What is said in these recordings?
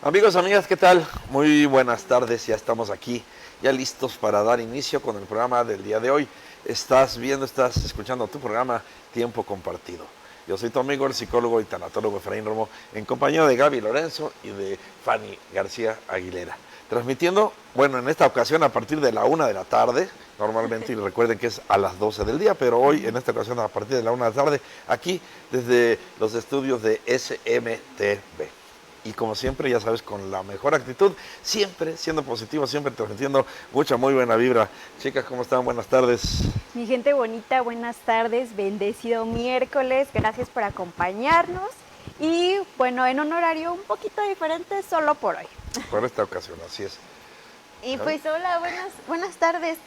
Amigos, amigas, ¿qué tal? Muy buenas tardes, ya estamos aquí, ya listos para dar inicio con el programa del día de hoy. Estás escuchando tu programa Tiempo Compartido. Yo soy tu amigo, el psicólogo y tanatólogo Efraín Romo, en compañía de Gaby Lorenzo y de Fanny García Aguilera. Transmitiendo, bueno, en esta ocasión a partir de la 1 de la tarde, normalmente, y recuerden que es a las 12 del día, pero hoy, en esta ocasión, a partir de la 1 de la tarde, aquí desde los estudios de SMTV. Y como siempre, ya sabes, con la mejor actitud, siempre siendo positivo, siempre transmitiendo mucha, muy buena vibra. Chicas, ¿cómo están? Buenas tardes. Mi gente bonita, buenas tardes, bendecido miércoles, gracias por acompañarnos. Y bueno, en un horario un poquito diferente, solo por hoy. Por esta ocasión, así es. Y pues hola, buenas tardes.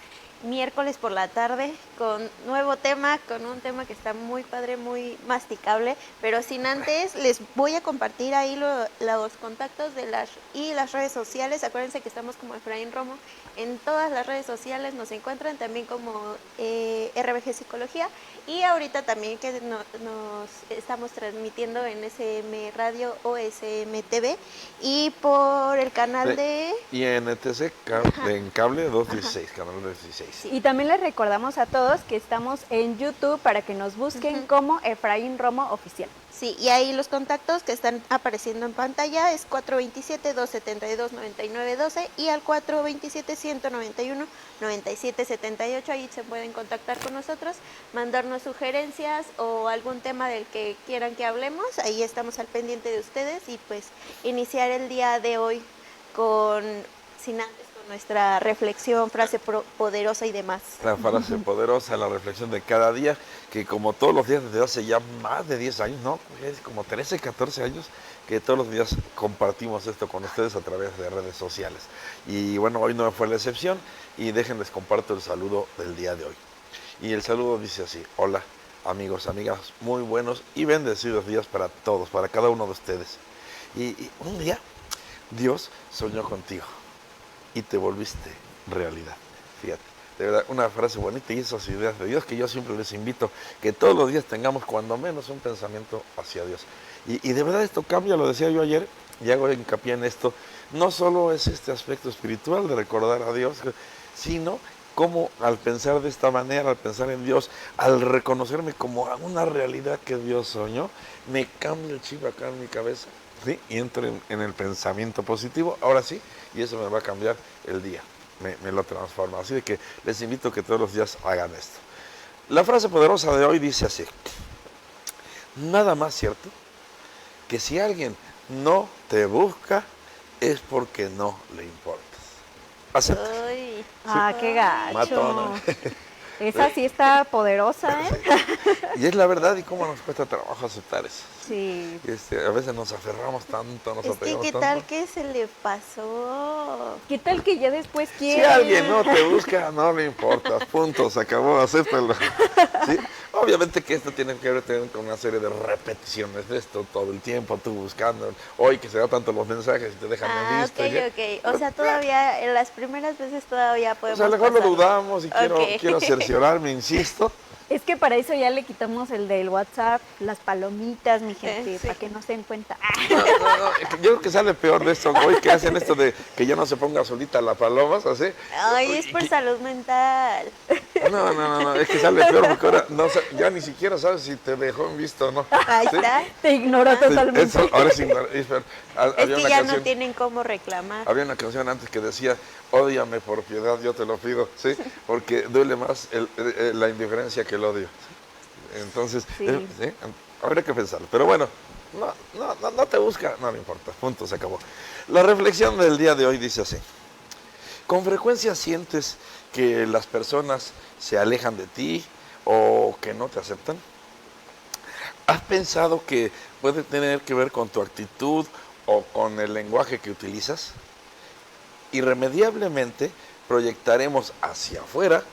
Miércoles por la tarde con nuevo tema, con un tema que está muy padre, muy masticable, pero sin antes les voy a compartir ahí los contactos de las redes sociales. Acuérdense que estamos como Efraín Romo en todas las redes sociales, nos encuentran también como RBG Psicología, y ahorita también que nos estamos transmitiendo en SM Radio o SMTV y por el canal de INTC en cable 216, canal 216. Sí. Y también les recordamos a todos que estamos en YouTube para que nos busquen como Efraín Romo Oficial. Sí, y ahí los contactos que están apareciendo en pantalla es 427-272-9912 y al 427-191-9778. Ahí se pueden contactar con nosotros, mandarnos sugerencias o algún tema del que quieran que hablemos. Ahí estamos al pendiente de ustedes y pues iniciar el día de hoy sin antes nuestra reflexión, frase poderosa y demás. La frase poderosa, la reflexión de cada día, que como todos los días desde hace ya más de 10 años, ¿no? Es como 13, 14 años, que todos los días compartimos esto con ustedes a través de redes sociales. Y bueno, hoy no fue la excepción, y déjenles comparto el saludo del día de hoy. Y el saludo dice así: hola, amigos, amigas, muy buenos y bendecidos días para todos, para cada uno de ustedes. Y un día, Dios soñó contigo y te volviste realidad. Fíjate, de verdad, una frase bonita, y esas ideas de Dios que yo siempre les invito, que todos los días tengamos cuando menos un pensamiento hacia Dios. Y de verdad esto cambia, lo decía yo ayer, y hago hincapié en esto, no solo es este aspecto espiritual de recordar a Dios, sino cómo al pensar de esta manera, al pensar en Dios, al reconocerme como una realidad que Dios soñó, me cambia el chip acá en mi cabeza. ¿Sí? Y entro en el pensamiento positivo, ahora sí, y eso me va a cambiar el día, me lo transforma. Así de que les invito a que todos los días hagan esto. La frase poderosa de hoy dice así: nada más cierto que si alguien no te busca es porque no le importas. ¿Aceptas? Ay, Sí. Qué gacho. Matona. Esa sí está poderosa, ¿eh? Y es la verdad, y cómo nos cuesta trabajo aceptar eso. Sí. A veces nos aferramos tanto, nos es que apegamos qué tanto. tal que se le pasó. ¿Qué tal que ya después quiere? Si alguien no te busca, no le importa, punto, se acabó, acéptalo. ¿Sí? Obviamente que esto tiene que ver con una serie de repeticiones de esto todo el tiempo, tú buscando, hoy que se da tanto los mensajes y te dejan en visto. Ok. O sea, todavía, en las primeras veces todavía podemos a lo mejor lo pasar. dudamos y quiero cerciorarme, insisto. Es que para eso ya le quitamos el del WhatsApp, las palomitas, mi gente, Sí. para que no se den cuenta. No, yo creo que sale peor de esto, hoy que hacen esto de que ya no se ponga solita la paloma, así. Ay, es por salud mental. No, es que sale peor porque ahora ya ni siquiera sabes si te dejó en visto o no. Ahí ¿Sí? está. Te ignoró totalmente. Eso, ahora sí, es peor. Es que ya no tienen cómo reclamar. Había una canción antes que decía: ódiame por piedad, yo te lo pido, ¿sí? Porque duele más la indiferencia que el odio. Entonces, Sí. ¿sí? Habría que pensarlo. Pero bueno, no te busca, no le importa, punto, se acabó. La reflexión del día de hoy dice así: con frecuencia sientes que las personas se alejan de ti o que no te aceptan. ¿Has pensado que puede tener que ver con tu actitud o con el lenguaje que utilizas? Irremediablemente proyectaremos hacia afuera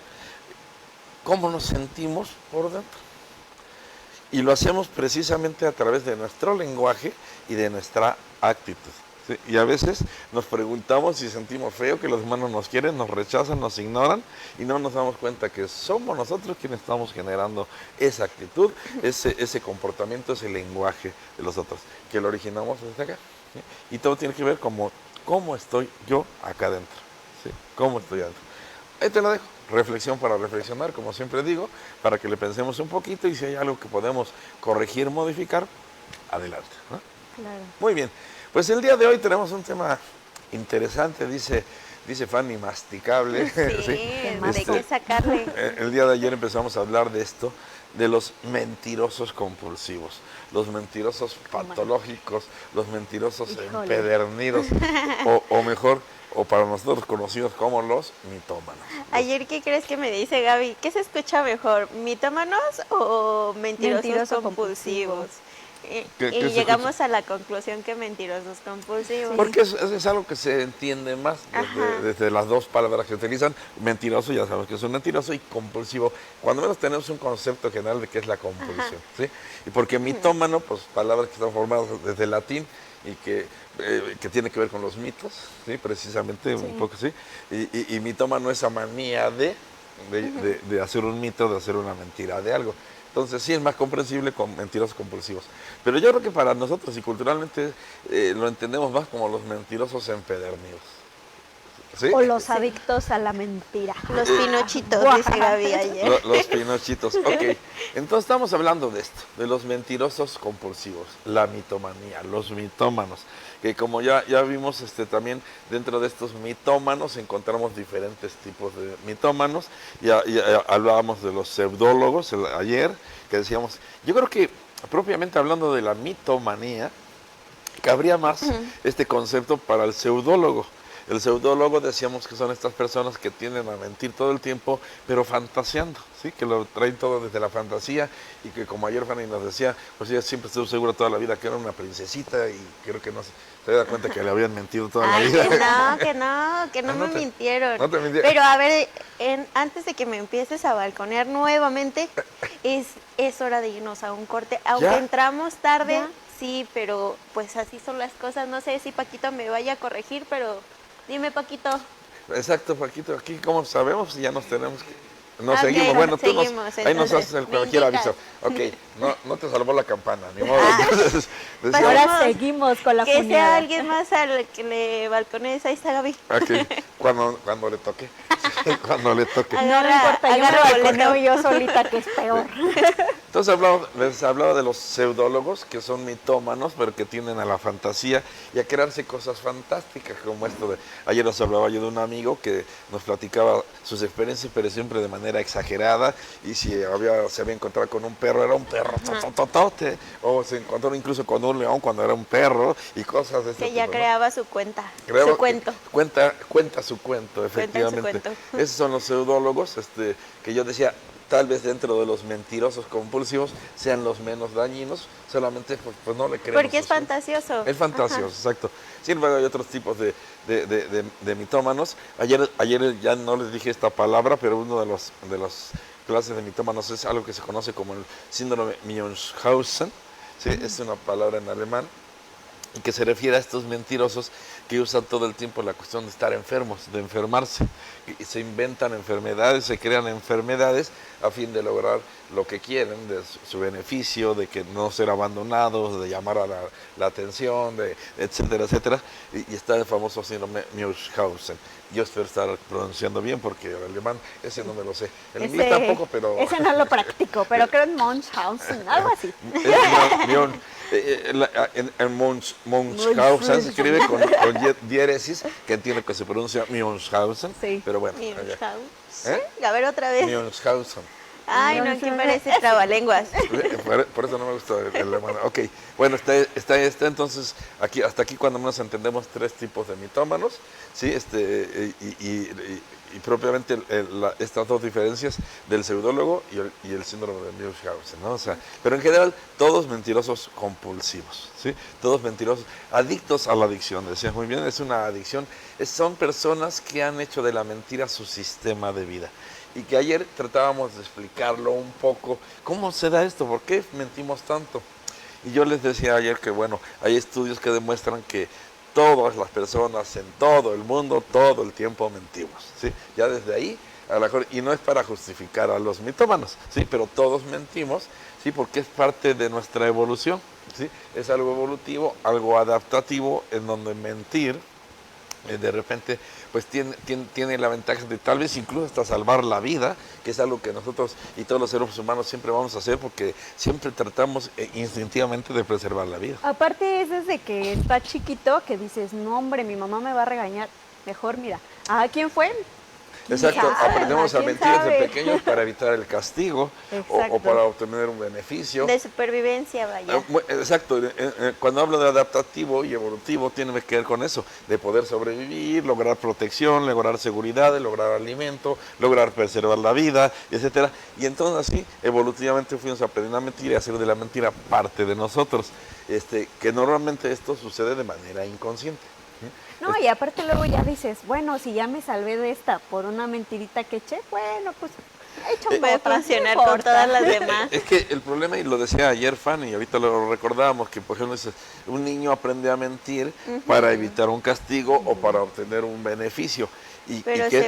cómo nos sentimos por dentro. Y lo hacemos precisamente a través de nuestro lenguaje y de nuestra actitud. ¿sí? Y a veces nos preguntamos si sentimos feo, que los demás no nos quieren, nos rechazan, nos ignoran y no nos damos cuenta que somos nosotros quienes estamos generando esa actitud, ese comportamiento, ese lenguaje de los otros, que lo originamos desde acá. ¿Sí? Y todo tiene que ver como cómo estoy yo acá adentro. ¿Sí? ¿Cómo estoy adentro? Ahí te lo dejo. Reflexión para reflexionar, como siempre digo, para que le pensemos un poquito y si hay algo que podemos corregir, modificar, adelante, ¿no? Claro. Muy bien, pues el día de hoy tenemos un tema interesante, dice Fanny, masticable. Sí, ¿Sí? de qué sacarle. El día de ayer empezamos a hablar de esto, de los mentirosos compulsivos, los mentirosos patológicos, los mentirosos Híjole. empedernidos, o mejor, o para nosotros conocidos como los mitómanos. Ayer, ¿qué crees que me dice Gaby? ¿Qué se escucha mejor, mitómanos o mentirosos Mentiroso compulsivos? ¿Qué Y se llegamos a la conclusión que mentirosos compulsivos. Porque es algo que se entiende más desde las dos palabras que se utilizan. Mentiroso, ya sabemos que es un mentiroso, y compulsivo. Cuando menos tenemos un concepto general de qué es la compulsión. ¿Sí? Y porque mitómano, pues palabras que están formadas desde el latín y que tiene que ver con los mitos, ¿sí? Precisamente, un poco sí. Y mitómano es esa manía de hacer un mito, de hacer una mentira de algo. Entonces sí es más comprensible con mentirosos compulsivos. Pero yo creo que para nosotros y culturalmente lo entendemos más como los mentirosos empedernidos. ¿Sí? O los adictos a la mentira. Los pinochitos, Guau. dice Gaby ayer. Los pinochitos. Ok, entonces estamos hablando de esto, de los mentirosos compulsivos, la mitomanía, los mitómanos. Que como ya vimos, también dentro de estos mitómanos encontramos diferentes tipos de mitómanos. Ya hablábamos de los pseudólogos ayer, que decíamos, yo creo que propiamente hablando de la mitomanía, cabría más este concepto para el pseudólogo. El pseudólogo decíamos que son estas personas que tienden a mentir todo el tiempo, pero fantaseando, ¿sí? Que lo traen todo desde la fantasía y que como ayer Fanny nos decía, pues ella siempre estuvo segura toda la vida que era una princesita y creo que no se da cuenta que le habían mentido toda la Ay, vida. que no No me te- mintieron. no te mintieron. Pero a ver, antes de que me empieces a balconear nuevamente, es hora de irnos a un corte. Aunque ¿Ya? entramos tarde, ¿Ya? sí, pero pues así son las cosas. No sé si Paquito me vaya a corregir, pero dime, Paquito. Exacto, Paquito, aquí como sabemos ya nos tenemos que... Nos Ok, seguimos, bueno, tú seguimos, ahí nos entonces, haces el me cualquier indicas. aviso. Ok, no te salvó la campana, ni modo. Ah. Entonces, decíamos, Pasemos. Ahora seguimos con la Que sea cuñada. alguien más al que le balconees. Ahí está Gaby. ok, cuando le toque, cuando le toque. No me Agarra- importa, yo me agarra balconeo boleto. yo solita, que es peor. Entonces les hablaba de los pseudólogos, que son mitómanos, pero que tienden a la fantasía y a crearse cosas fantásticas, como esto de... Ayer nos hablaba yo de un amigo que nos platicaba sus experiencias, pero siempre de manera exagerada, y si se había encontrado con un perro, era un perro tototote, o se encontró incluso con un león cuando era un perro, y cosas de este Que ya tipo, ¿no? creaba su cuenta, Creaba- su cuento. Cuenta su cuento, efectivamente. cuento. Esos son los pseudólogos, que yo decía, tal vez dentro de los mentirosos compulsivos sean los menos dañinos, solamente pues no le creemos. Porque es así. fantasioso. Es fantasioso, exacto. Sin embargo, hay otros tipos de mitómanos. Ayer ya no les dije esta palabra, pero uno de las clases de mitómanos es algo que se conoce como el síndrome Munchausen. ¿Sí? Es una palabra en alemán y que se refiere a estos mentirosos que usan todo el tiempo la cuestión de estar enfermos, de enfermarse. Y se inventan enfermedades, se crean enfermedades a fin de lograr lo que quieren, de su beneficio, de que no ser abandonados, de llamar a la atención, etcétera, etcétera. Y está el famoso síndrome Munchausen. Yo espero estar pronunciando bien porque el alemán, ese no me lo sé. El inglés tampoco, pero... Ese no lo practico, pero creo en Munchausen, algo así. En Munchausen se escribe con diéresis, que entiendo que se pronuncia Munchausen, Sí. pero bueno. Munchausen. ¿Eh? A ver otra vez. Munchausen. Ay, no, que parece trabalenguas. Por eso no me gusta el alemán. Ok, bueno, está entonces, hasta aquí cuando menos entendemos tres tipos de mitómanos, ¿sí? Y propiamente estas dos diferencias del pseudólogo y el síndrome de Munchausen, ¿no? O sea, pero en general, todos mentirosos compulsivos, ¿sí? Todos mentirosos, adictos a la adicción, decías muy bien, es una adicción, son personas que han hecho de la mentira su sistema de vida. Y que ayer tratábamos de explicarlo un poco, ¿cómo se da esto? ¿Por qué mentimos tanto? Y yo les decía ayer que, bueno, hay estudios que demuestran que todas las personas en todo el mundo, todo el tiempo mentimos, ¿sí? Ya desde ahí, a lo mejor, y no es para justificar a los mitómanos, ¿sí? Pero todos mentimos, ¿sí? Porque es parte de nuestra evolución, ¿sí? Es algo evolutivo, algo adaptativo, en donde mentir, de repente, pues tiene la ventaja de tal vez incluso hasta salvar la vida, que es algo que nosotros y todos los seres humanos siempre vamos a hacer, porque siempre tratamos instintivamente de preservar la vida. Aparte es desde que está chiquito que dices, no hombre, mi mamá me va a regañar. Mejor mira, ¿a quién fue? Exacto, aprendemos a ¿Quién mentir desde sabe? pequeños para evitar el castigo o para obtener un beneficio. De supervivencia, vaya. Exacto, cuando hablo de adaptativo y evolutivo tiene que ver con eso, de poder sobrevivir, lograr protección, lograr seguridad, lograr alimento, lograr preservar la vida, etcétera. Y entonces así, evolutivamente fuimos aprendiendo a mentir y a hacer de la mentira parte de nosotros, que normalmente esto sucede de manera inconsciente. No, y aparte luego ya dices, bueno, si ya me salvé de esta por una mentirita que eché, bueno, pues he hecho Puede otra, no funcionar con importa. todas las demás. Es que el problema, y lo decía ayer Fanny, y ahorita lo recordábamos, que por ejemplo un niño aprende a mentir para evitar un castigo o para obtener un beneficio. Pero y que,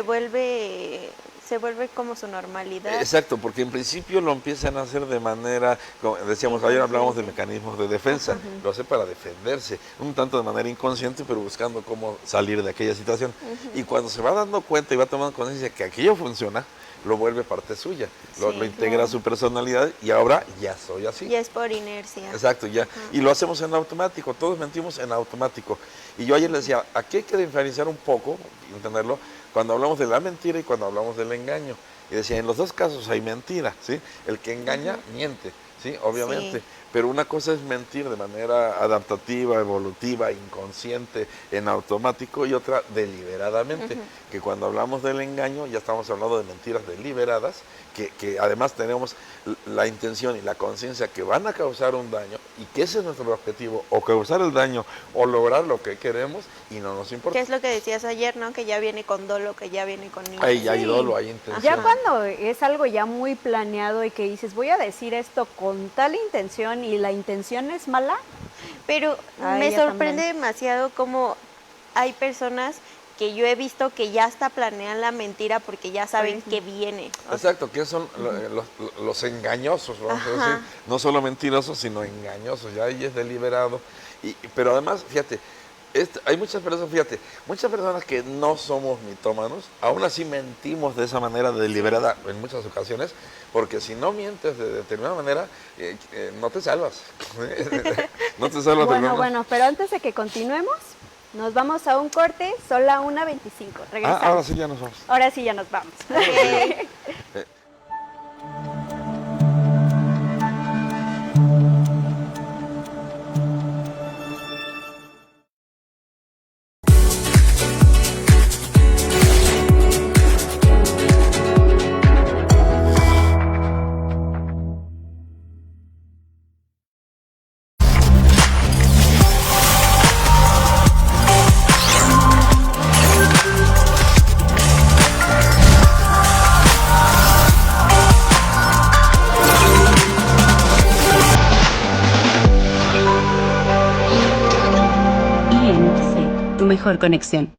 se vuelve como su normalidad. exacto, porque en principio lo empiezan a hacer de manera, como decíamos, ayer hablábamos de mecanismos de defensa, lo hace para defenderse, un tanto de manera inconsciente, pero buscando cómo salir de aquella situación. Y cuando se va dando cuenta y va tomando conciencia que aquello funciona, lo vuelve parte suya, lo integra a su personalidad y ahora ya soy así. Ya es por inercia. Exacto, ya. Y lo hacemos en automático, todos mentimos en automático. Y yo ayer le decía, aquí hay que diferenciar un poco, entenderlo, cuando hablamos de la mentira y cuando hablamos del engaño. Y decía, en los dos casos hay mentira, ¿sí? El que engaña, miente, ¿sí? Obviamente. Sí. Pero una cosa es mentir de manera adaptativa, evolutiva, inconsciente, en automático, y otra deliberadamente. Que cuando hablamos del engaño ya estamos hablando de mentiras deliberadas, que además tenemos la intención y la conciencia que van a causar un daño y que ese es nuestro objetivo, o causar el daño o lograr lo que queremos y no nos importa. ¿Qué es lo que decías ayer, no? Que ya viene con dolo, que ya viene con Ahí ya hay Sí. dolo, hay intención. Ya cuando es algo ya muy planeado y que dices, voy a decir esto con tal intención y la intención es mala, Pero Ay, me ya sorprende también. demasiado cómo hay personas que yo he visto que ya hasta planean la mentira porque ya saben que viene. O sea, Exacto, que son los engañosos, vamos a decir, no solo mentirosos, sino engañosos, ya ahí es deliberado. Pero además, fíjate, hay muchas personas que no somos mitómanos, aún así mentimos de esa manera deliberada en muchas ocasiones, porque si no mientes de determinada manera, no te salvas. No te salvas. Bueno, pero antes de que continuemos, nos vamos a un corte, son la 1:25. Regresamos. Ahora sí ya nos vamos. Ahora sí ya nos vamos. INC, tu mejor conexión.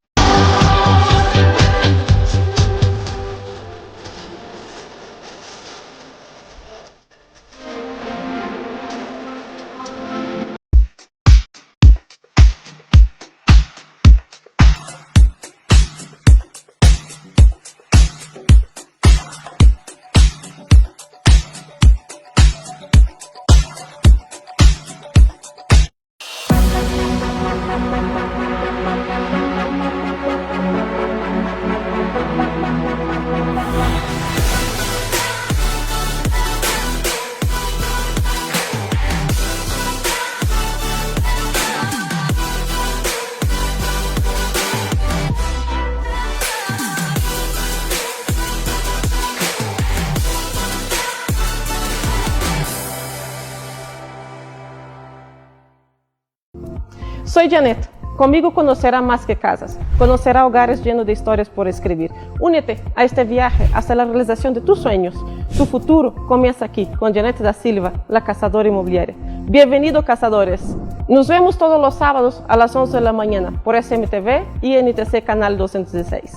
Soy Janet. Conmigo conocerá más que casas, conocerá hogares llenos de historias por escribir. Únete a este viaje hasta la realización de tus sueños. Tu futuro comienza aquí con Janete da Silva, la cazadora inmobiliaria. Bienvenido, cazadores. Nos vemos todos los sábados a las 11 de la mañana por SMTV y NTC Canal 216.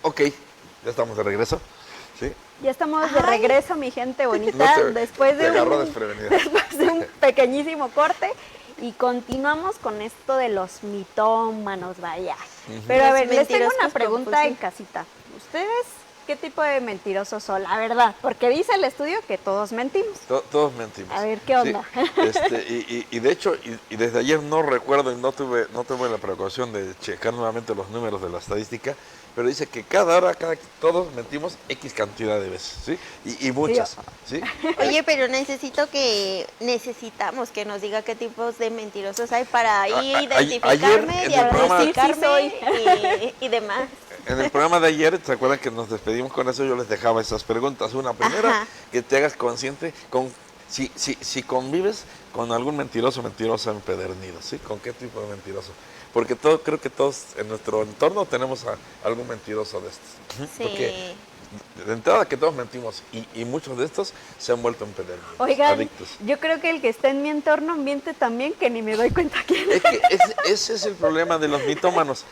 Ok, ya estamos de regreso. ¿Sí? Ya estamos de regreso, mi gente bonita, después te agarró desprevenida. después de un pequeñísimo corte y continuamos con esto de los mitómanos, vaya. Pero a ver, les tengo una pregunta en casita. ¿Ustedes qué tipo de mentirosos son? La verdad, porque dice el estudio que todos mentimos. Todos mentimos. A ver, ¿qué onda? Sí. Y de hecho, y desde ayer no recuerdo y no tuve la precaución de checar nuevamente los números de la estadística, pero dice que cada hora, todos mentimos X cantidad de veces, ¿sí? Y muchas, ¿sí? Oye, pero necesitamos que nos diga qué tipos de mentirosos hay para identificarme, diagnosticarme y demás. En el programa de ayer, ¿se acuerdan que nos despedimos con eso? Yo les dejaba esas preguntas. Una primera, que te hagas consciente con si convives con algún mentiroso empedernido, ¿sí? ¿Con qué tipo de mentiroso? Porque creo que todos en nuestro entorno tenemos algún mentiroso de estos. Sí. Porque de entrada que todos mentimos y muchos de estos se han vuelto empedernidos, Oigan, adictos. yo creo que el que está en mi entorno miente también, que ni me doy cuenta quién Es que ese es el problema de los mitómanos.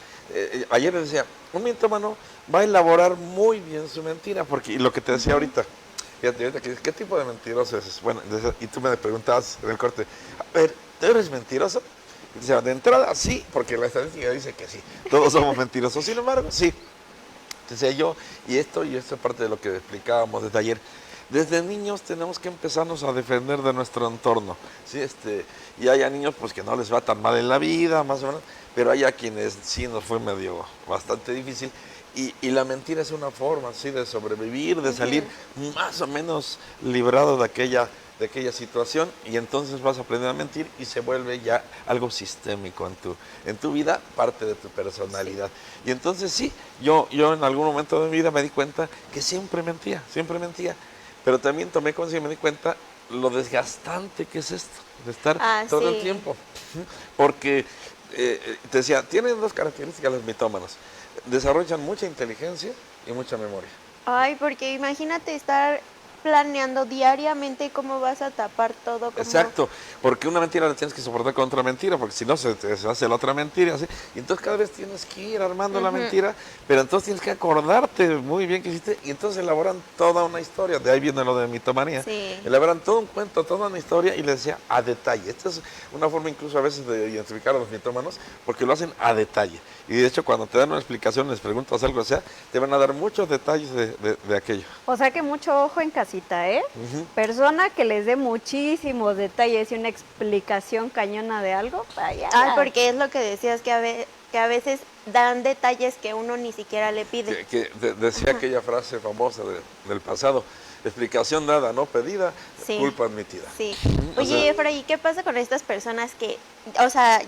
Ayer les decía, un mitómano va a elaborar muy bien su mentira, y lo que te decía ahorita, fíjate, ahorita ¿qué tipo de mentiroso es? Bueno, y tú me preguntabas en el corte, a ver, ¿tú eres mentiroso? Y decía, de entrada sí, porque la estadística dice que sí, todos somos mentirosos, sin embargo, sí. Decía yo, y esto es parte de lo que explicábamos desde ayer. Desde niños tenemos que empezarnos a defender de nuestro entorno, ¿sí? Y hay a niños pues que no les va tan mal en la vida, más o menos, pero hay a quienes sí nos fue bastante difícil. Y la mentira es una forma, ¿sí? De sobrevivir, de salir más o menos librado de aquella situación, y entonces vas a aprender a mentir y se vuelve ya algo sistémico en tu vida, parte de tu personalidad. Sí. Y entonces sí, yo en algún momento de mi vida me di cuenta que siempre mentía, pero también tomé conciencia y me di cuenta lo desgastante que es esto, de estar todo el tiempo. Porque, te decía, tienen dos características los mitómanos: desarrollan mucha inteligencia y mucha memoria. Ay, porque imagínate estar planeando diariamente cómo vas a tapar todo. Exacto, porque una mentira la tienes que soportar con otra mentira, porque si no se hace la otra mentira, ¿sí? Y entonces cada vez tienes que ir armando la mentira, pero entonces tienes que acordarte muy bien qué hiciste, y entonces elaboran toda una historia. De ahí viene lo de mitomanía. Sí. Elaboran todo un cuento, toda una historia, y les decía a detalle. Esta es una forma incluso a veces de identificar a los mitómanos, porque lo hacen a detalle. Y de hecho cuando te dan una explicación, les preguntas algo, te van a dar muchos detalles de aquello. O sea que mucho ojo en casita, ¿eh? Persona que les dé muchísimos detalles y una explicación cañona de algo, vaya. Porque es lo que decías, que a veces dan detalles que uno ni siquiera le pide. Decía aquella frase famosa del pasado: explicación dada, no pedida, culpa admitida. Sí. Oye, Efraín, ¿qué pasa con estas personas que,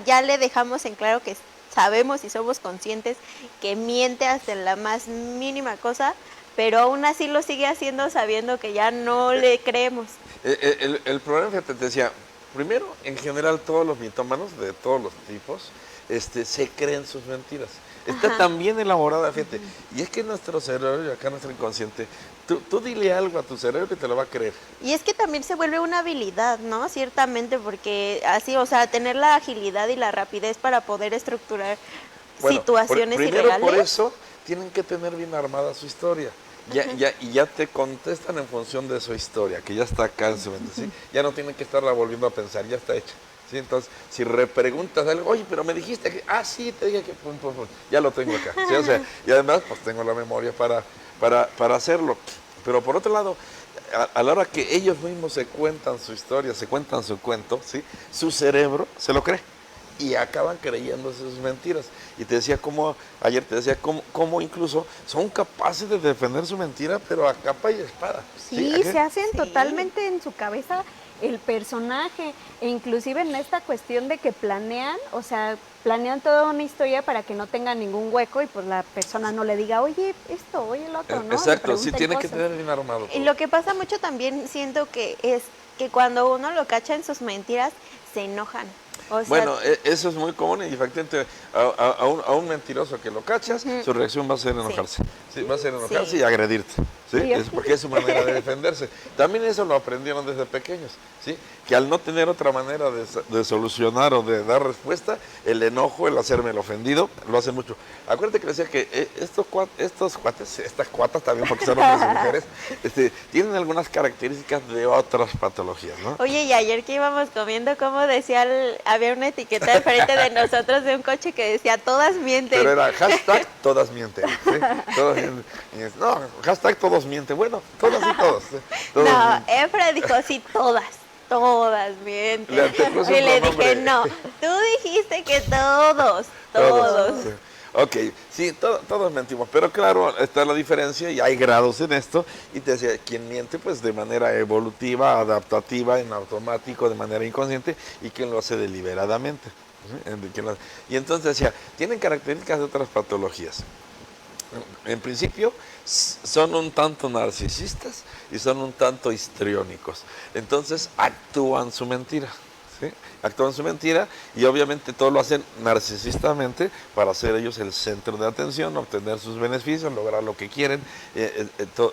ya le dejamos en claro que sabemos y somos conscientes que miente hasta la más mínima cosa, pero aún así lo sigue haciendo sabiendo que ya no le creemos? El problema, fíjate, te decía, primero, en general todos los mitómanos de todos los tipos se creen sus mentiras. Está tan bien elaborada, fíjate. Y es que nuestro cerebro, y acá nuestro inconsciente, tú dile algo a tu cerebro y te lo va a creer. Y es que también se vuelve una habilidad, ¿no? Ciertamente, porque así, tener la agilidad y la rapidez para poder estructurar situaciones irreales. Por eso tienen que tener bien armada su historia. Y ya te contestan en función de su historia, que ya está acá en su mente, ¿sí? Ya no tienen que estarla volviendo a pensar, ya está hecha. ¿Sí? Entonces, si repreguntas algo, oye, pero me dijiste que, sí, te dije que, ya lo tengo acá, ¿sí? Y además, pues tengo la memoria para hacerlo. Pero por otro lado, a la hora que ellos mismos se cuentan su historia, se cuentan su cuento, ¿sí? Su cerebro se lo cree. y acaban creyendo sus mentiras. Y te decía ayer te decía cómo incluso son capaces de defender su mentira, pero a capa y espada. Sí, se hacen totalmente en su cabeza el personaje, e inclusive en esta cuestión de que planean, o sea, planean toda una historia para que no tenga ningún hueco y pues la persona no le diga, oye, esto, oye, el otro, ¿no? Exacto, sí tiene que tener bien armado todo. Y lo que pasa mucho también, siento que es que cuando uno lo cacha en sus mentiras, se enojan. O sea, bueno, eso es muy común y efectivamente a un mentiroso que lo cachas, su reacción va a ser enojarse. Sí, va a ser enojarse y agredirte. ¿Sí? Es porque es su manera de defenderse. También eso lo aprendieron desde pequeños, ¿sí? Que al no tener otra manera de solucionar o de dar respuesta, el enojo, el hacerme el ofendido, lo hacen mucho. Acuérdate que decía que estos cuates, estas cuatas también porque son hombres y mujeres, tienen algunas características de otras patologías, ¿no? Oye, y ayer que íbamos comiendo, como decía, había una etiqueta enfrente de nosotros de un coche que decía, todas mienten. Pero era hashtag todas mienten. ¿Sí? Todas mienten. No, hashtag todos mienten. Bueno, todas y todos. Todos no, mienten. Efra dijo, sí, todas mienten. Y le dije, no, tú dijiste que todos. Sí. Ok, sí, todos mentimos, pero claro, está la diferencia y hay grados en esto. Y te decía, quien miente pues de manera evolutiva, adaptativa, en automático, de manera inconsciente, y quien lo hace deliberadamente. ¿Sí? Y entonces decía, tienen características de otras patologías. En principio son un tanto narcisistas y son un tanto histriónicos. Entonces actúan su mentira. ¿Sí? Actúan su mentira y obviamente todo lo hacen narcisistamente para ser ellos el centro de atención, obtener sus beneficios, lograr lo que quieren,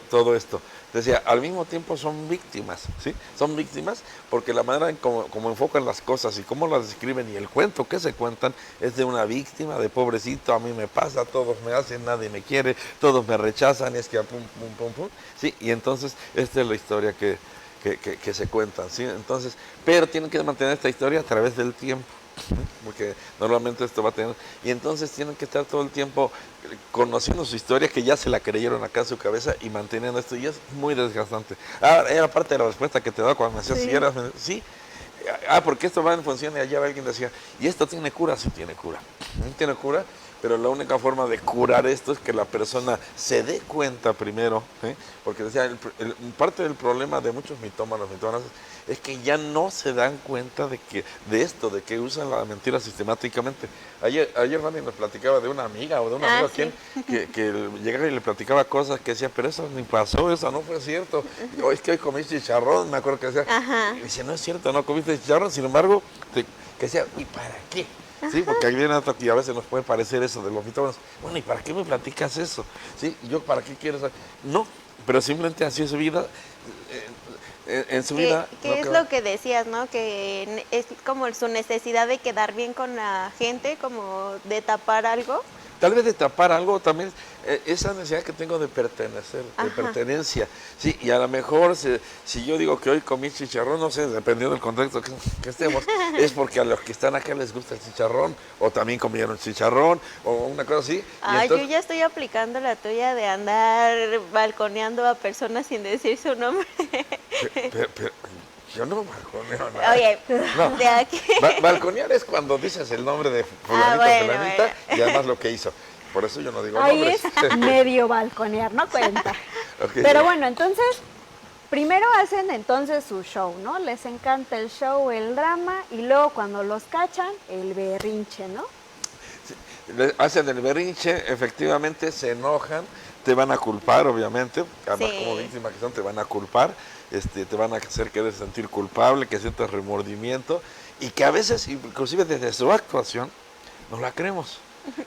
todo esto. Decía, al mismo tiempo son víctimas, ¿sí? Son víctimas porque la manera en cómo enfocan las cosas y cómo las describen y el cuento que se cuentan es de una víctima, de pobrecito, a mí me pasa, todos me hacen, nadie me quiere, todos me rechazan, es que pum, pum, pum, pum, ¿sí? Y entonces esta es la historia que se cuentan, ¿sí? Entonces, pero tienen que mantener esta historia a través del tiempo, ¿sí? Porque normalmente esto va a tener, y entonces tienen que estar todo el tiempo conociendo su historia, que ya se la creyeron acá en su cabeza y manteniendo esto, y es muy desgastante. Era parte de la respuesta que te daba cuando me decías, sí, porque esto va en función, y allá alguien decía, ¿y esto tiene cura? Sí tiene cura, tiene cura. Pero la única forma de curar esto es que la persona se dé cuenta primero, ¿sí? Porque decía, parte del problema de muchos mitómanos es que ya no se dan cuenta de que usan la mentira sistemáticamente. Ayer Fanny nos platicaba de una amiga o de un amigo que llegaba y le platicaba cosas que decía, pero eso ni pasó, eso no fue cierto. Es que hoy comiste chicharrón, me acuerdo que decía, y dice, no es cierto, no comiste chicharrón, sin embargo, que decía, ¿y para qué? Sí, porque aquí viene otro y a veces nos puede parecer eso de los mitómanos. Bueno, ¿y para qué me platicas eso? ¿Sí? ¿Yo para qué quiero saber? No, pero simplemente así es su vida. En su vida. ¿Qué es lo que decías, no? Que es como su necesidad de quedar bien con la gente, como de tapar algo. Tal vez de tapar algo, también esa necesidad que tengo de pertenecer, de pertenencia. Sí, y a lo mejor si yo digo que hoy comí chicharrón, no sé, dependiendo del contexto que estemos, es porque a los que están acá les gusta el chicharrón, o también comieron chicharrón, o una cosa así. Yo ya estoy aplicando la tuya de andar balconeando a personas sin decir su nombre. Pero yo no balconeo nada. Oye, no. de aquí. Balconear es cuando dices el nombre de fulanito, fulanita, y además lo que hizo. Por eso yo no digo nombres. Ahí es medio balconear, no cuenta. Okay. Pero bueno, entonces, primero hacen entonces su show, ¿no? Les encanta el show, el drama, y luego cuando los cachan, el berrinche, ¿no? Sí, hacen el berrinche, efectivamente se enojan, te van a culpar, obviamente, además como víctima que son, te van a culpar, te van a hacer querer sentir culpable, que sientas remordimiento, y que a veces, inclusive desde su actuación, no la creemos.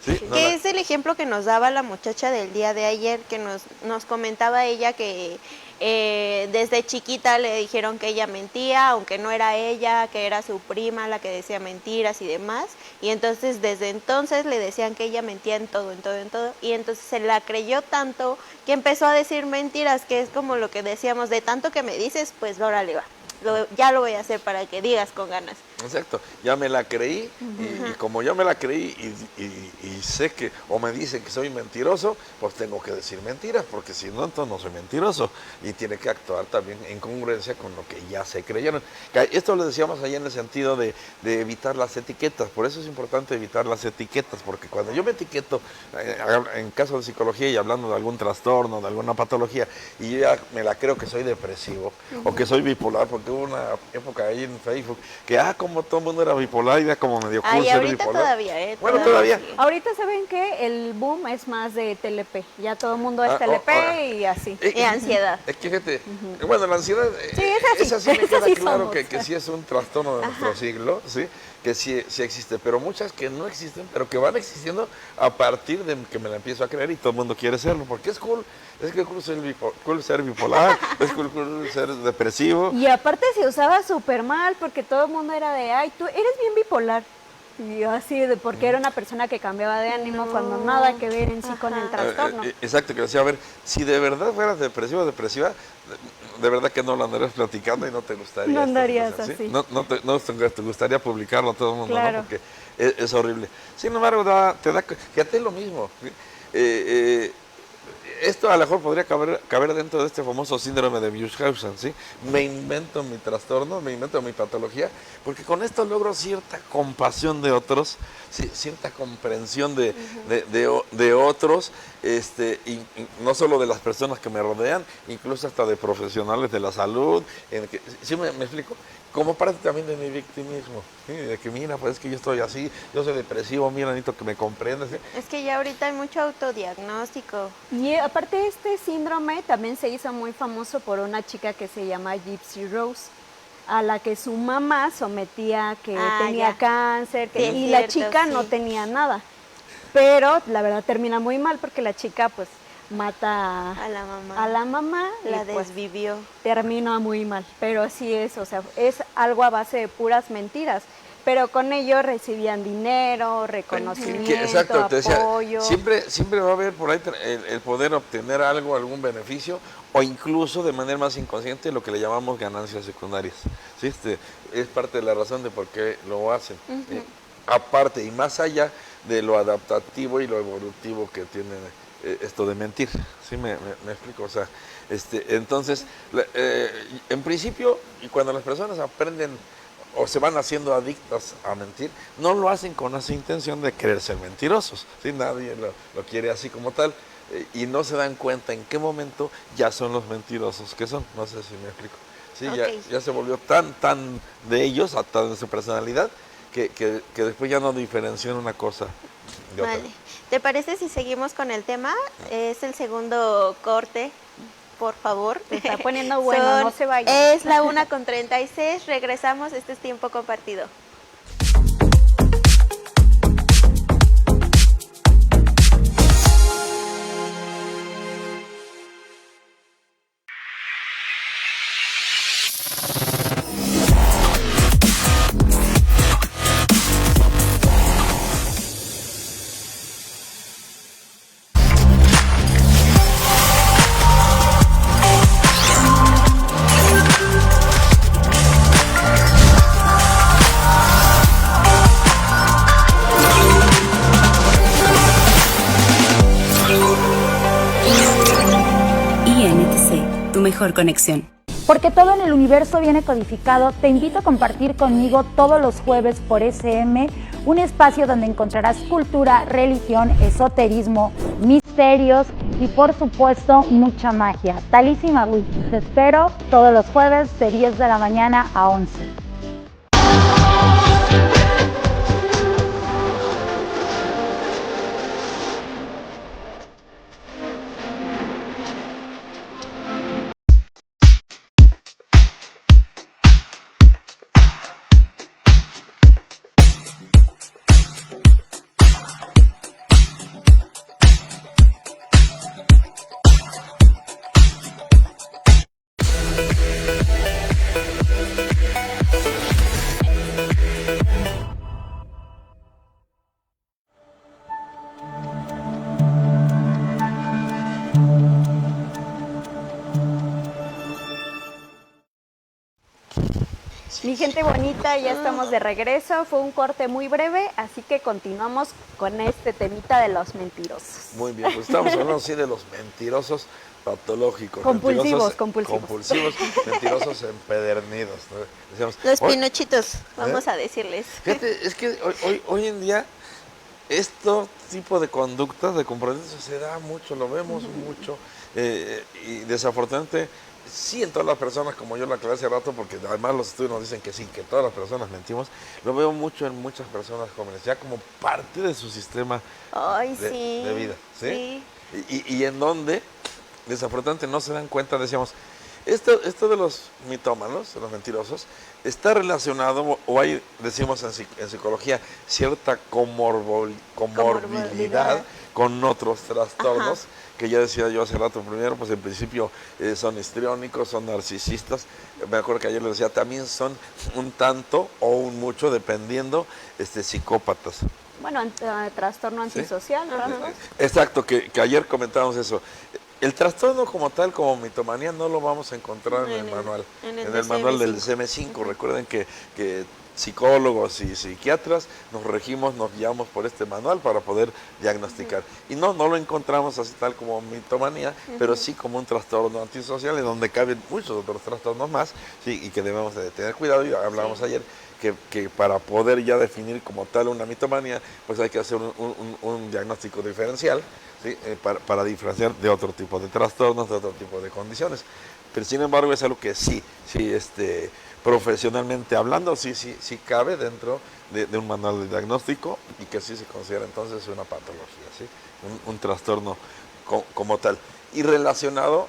¿Sí? Que es el ejemplo que nos daba la muchacha del día de ayer, que nos comentaba ella que desde chiquita le dijeron que ella mentía, aunque no era ella, que era su prima la que decía mentiras y demás, y entonces desde entonces le decían que ella mentía en todo, y entonces se la creyó tanto que empezó a decir mentiras, que es como lo que decíamos, de tanto que me dices, pues órale va, ya lo voy a hacer para que digas con ganas. Exacto, ya me la creí y como yo me la creí y sé que, o me dicen que soy mentiroso, pues tengo que decir mentiras, porque si no, entonces no soy mentiroso. Y tiene que actuar también en congruencia con lo que ya se creyeron. Esto lo decíamos ahí en el sentido de evitar las etiquetas, por eso es importante evitar las etiquetas, porque cuando yo me etiqueto, en caso de psicología y hablando de algún trastorno, de alguna patología, y yo ya me la creo que soy depresivo o que soy bipolar, porque hubo una época ahí en Facebook que, como todo el mundo era bipolar y era como medio cool ser ahorita bipolar. Todavía, Bueno, todavía. Ahorita saben que el boom es más de TLP, ya todo el mundo es TLP y así. Y ansiedad. Es que fíjate, bueno, la ansiedad, Sí, es así, me queda así claro somos. que sí es un trastorno de nuestro siglo, ¿sí? Que sí existe, pero muchas que no existen, pero que van existiendo a partir de que me la empiezo a creer y todo el mundo quiere serlo, porque es cool. Es que cool ser bipolar, es cool ser depresivo. Y aparte se usaba súper mal porque todo el mundo era de, ay, tú eres bien bipolar. Y yo así, porque era una persona que cambiaba de ánimo cuando nada que ver en sí con el trastorno. Exacto, que decía, a ver, si de verdad fueras depresivo o depresiva, de verdad que no lo andarías platicando y no te gustaría. No andarías ¿sí? así. No te gustaría publicarlo a todo el mundo, Claro. ¿no? Porque es horrible. Sin embargo, fíjate lo mismo. Esto a lo mejor podría caber dentro de este famoso síndrome de Munchausen, ¿sí? Me invento mi trastorno, me invento mi patología, porque con esto logro cierta compasión de otros, ¿sí? Cierta comprensión de otros, y no solo de las personas que me rodean, incluso hasta de profesionales de la salud. ¿Sí me explico? Como parte también de mi victimismo, ¿sí? De que mira, pues es que yo estoy así, yo soy depresivo, mira, necesito que me comprendas, ¿sí? Es que ya ahorita hay mucho autodiagnóstico. Y aparte este síndrome también se hizo muy famoso por una chica que se llama Gypsy Rose, a la que su mamá sometía que tenía cáncer, Sí, y es la cierto, chica no tenía nada. Pero la verdad termina muy mal porque la chica pues mata A la mamá La y, pues, desvivió. termina muy mal. Pero así es, o sea, es algo a base de puras mentiras. Pero con ello recibían dinero, reconocimiento, Exacto, te decía, apoyo. siempre va a haber por ahí el poder obtener algo, algún beneficio, o incluso de manera más inconsciente lo que le llamamos ganancias secundarias. ¿Sí? Es parte de la razón de por qué lo hacen. Aparte y más allá de lo adaptativo y lo evolutivo que tiene esto de mentir. ¿Sí? Me explico. O sea, entonces, en principio, y cuando las personas aprenden o se van haciendo adictas a mentir, no lo hacen con esa intención de querer ser mentirosos, ¿sí? Nadie lo quiere así como tal, y no se dan cuenta en qué momento ya son los mentirosos que son. No sé si me explico. ¿Sí? Okay. Ya se volvió tan de ellos, tan de su personalidad, que después ya no diferencian una cosa de otra. Vale. ¿Te parece si seguimos con el tema? Es el segundo corte. Por favor. Se está poniendo bueno, no se vayan. Es la 1:36, regresamos, este es tiempo compartido. INTC, tu mejor conexión. Porque todo en el universo viene codificado, te invito a compartir conmigo todos los jueves por SM, un espacio donde encontrarás cultura, religión, esoterismo, misterios y por supuesto mucha magia. Talísima Wii, te espero todos los jueves de 10 de la mañana a 11. Mi gente bonita, ya estamos de regreso. Fue un corte muy breve, así que continuamos con este temita de los mentirosos. Muy bien, pues estamos hablando así de los mentirosos patológicos. Compulsivos. Compulsivos, mentirosos empedernidos, ¿no? Decíamos, Los pinochitos, vamos a decirles. Fíjate, es que hoy en día este tipo de conductas, de comportamientos se da mucho, lo vemos mucho, y desafortunadamente sí en todas las personas, como yo lo aclaré hace rato, porque además los estudios nos dicen que sí, que todas las personas mentimos, lo veo mucho en muchas personas jóvenes, ya como parte de su sistema de vida, ¿sí? Y en donde desafortunadamente no se dan cuenta, decíamos, esto de los mitómanos, de los mentirosos, está relacionado, o hay, decimos en psicología, cierta comorbilidad con otros trastornos, que ya decía yo hace rato. Primero, pues en principio son histriónicos, son narcisistas. Me acuerdo que ayer les decía, también son un tanto o un mucho, dependiendo, psicópatas. Bueno, trastorno antisocial, ¿no? Exacto, que ayer comentábamos eso. El trastorno como tal, como mitomanía, no lo vamos a encontrar en el manual. En el manual del DSM-5. Recuerden que psicólogos y psiquiatras nos regimos, nos guiamos por este manual para poder diagnosticar. Y no lo encontramos así tal como mitomanía, pero sí como un trastorno antisocial, en donde caben muchos otros trastornos más, sí, y que debemos de tener cuidado. Y hablábamos ayer que para poder ya definir como tal una mitomanía, pues hay que hacer un diagnóstico diferencial, ¿sí? Para diferenciar de otro tipo de trastornos, de otro tipo de condiciones. Pero sin embargo es algo que sí, profesionalmente hablando, sí cabe dentro de un manual de diagnóstico, y que sí se considera entonces una patología, ¿sí? Un trastorno como tal. Y relacionado,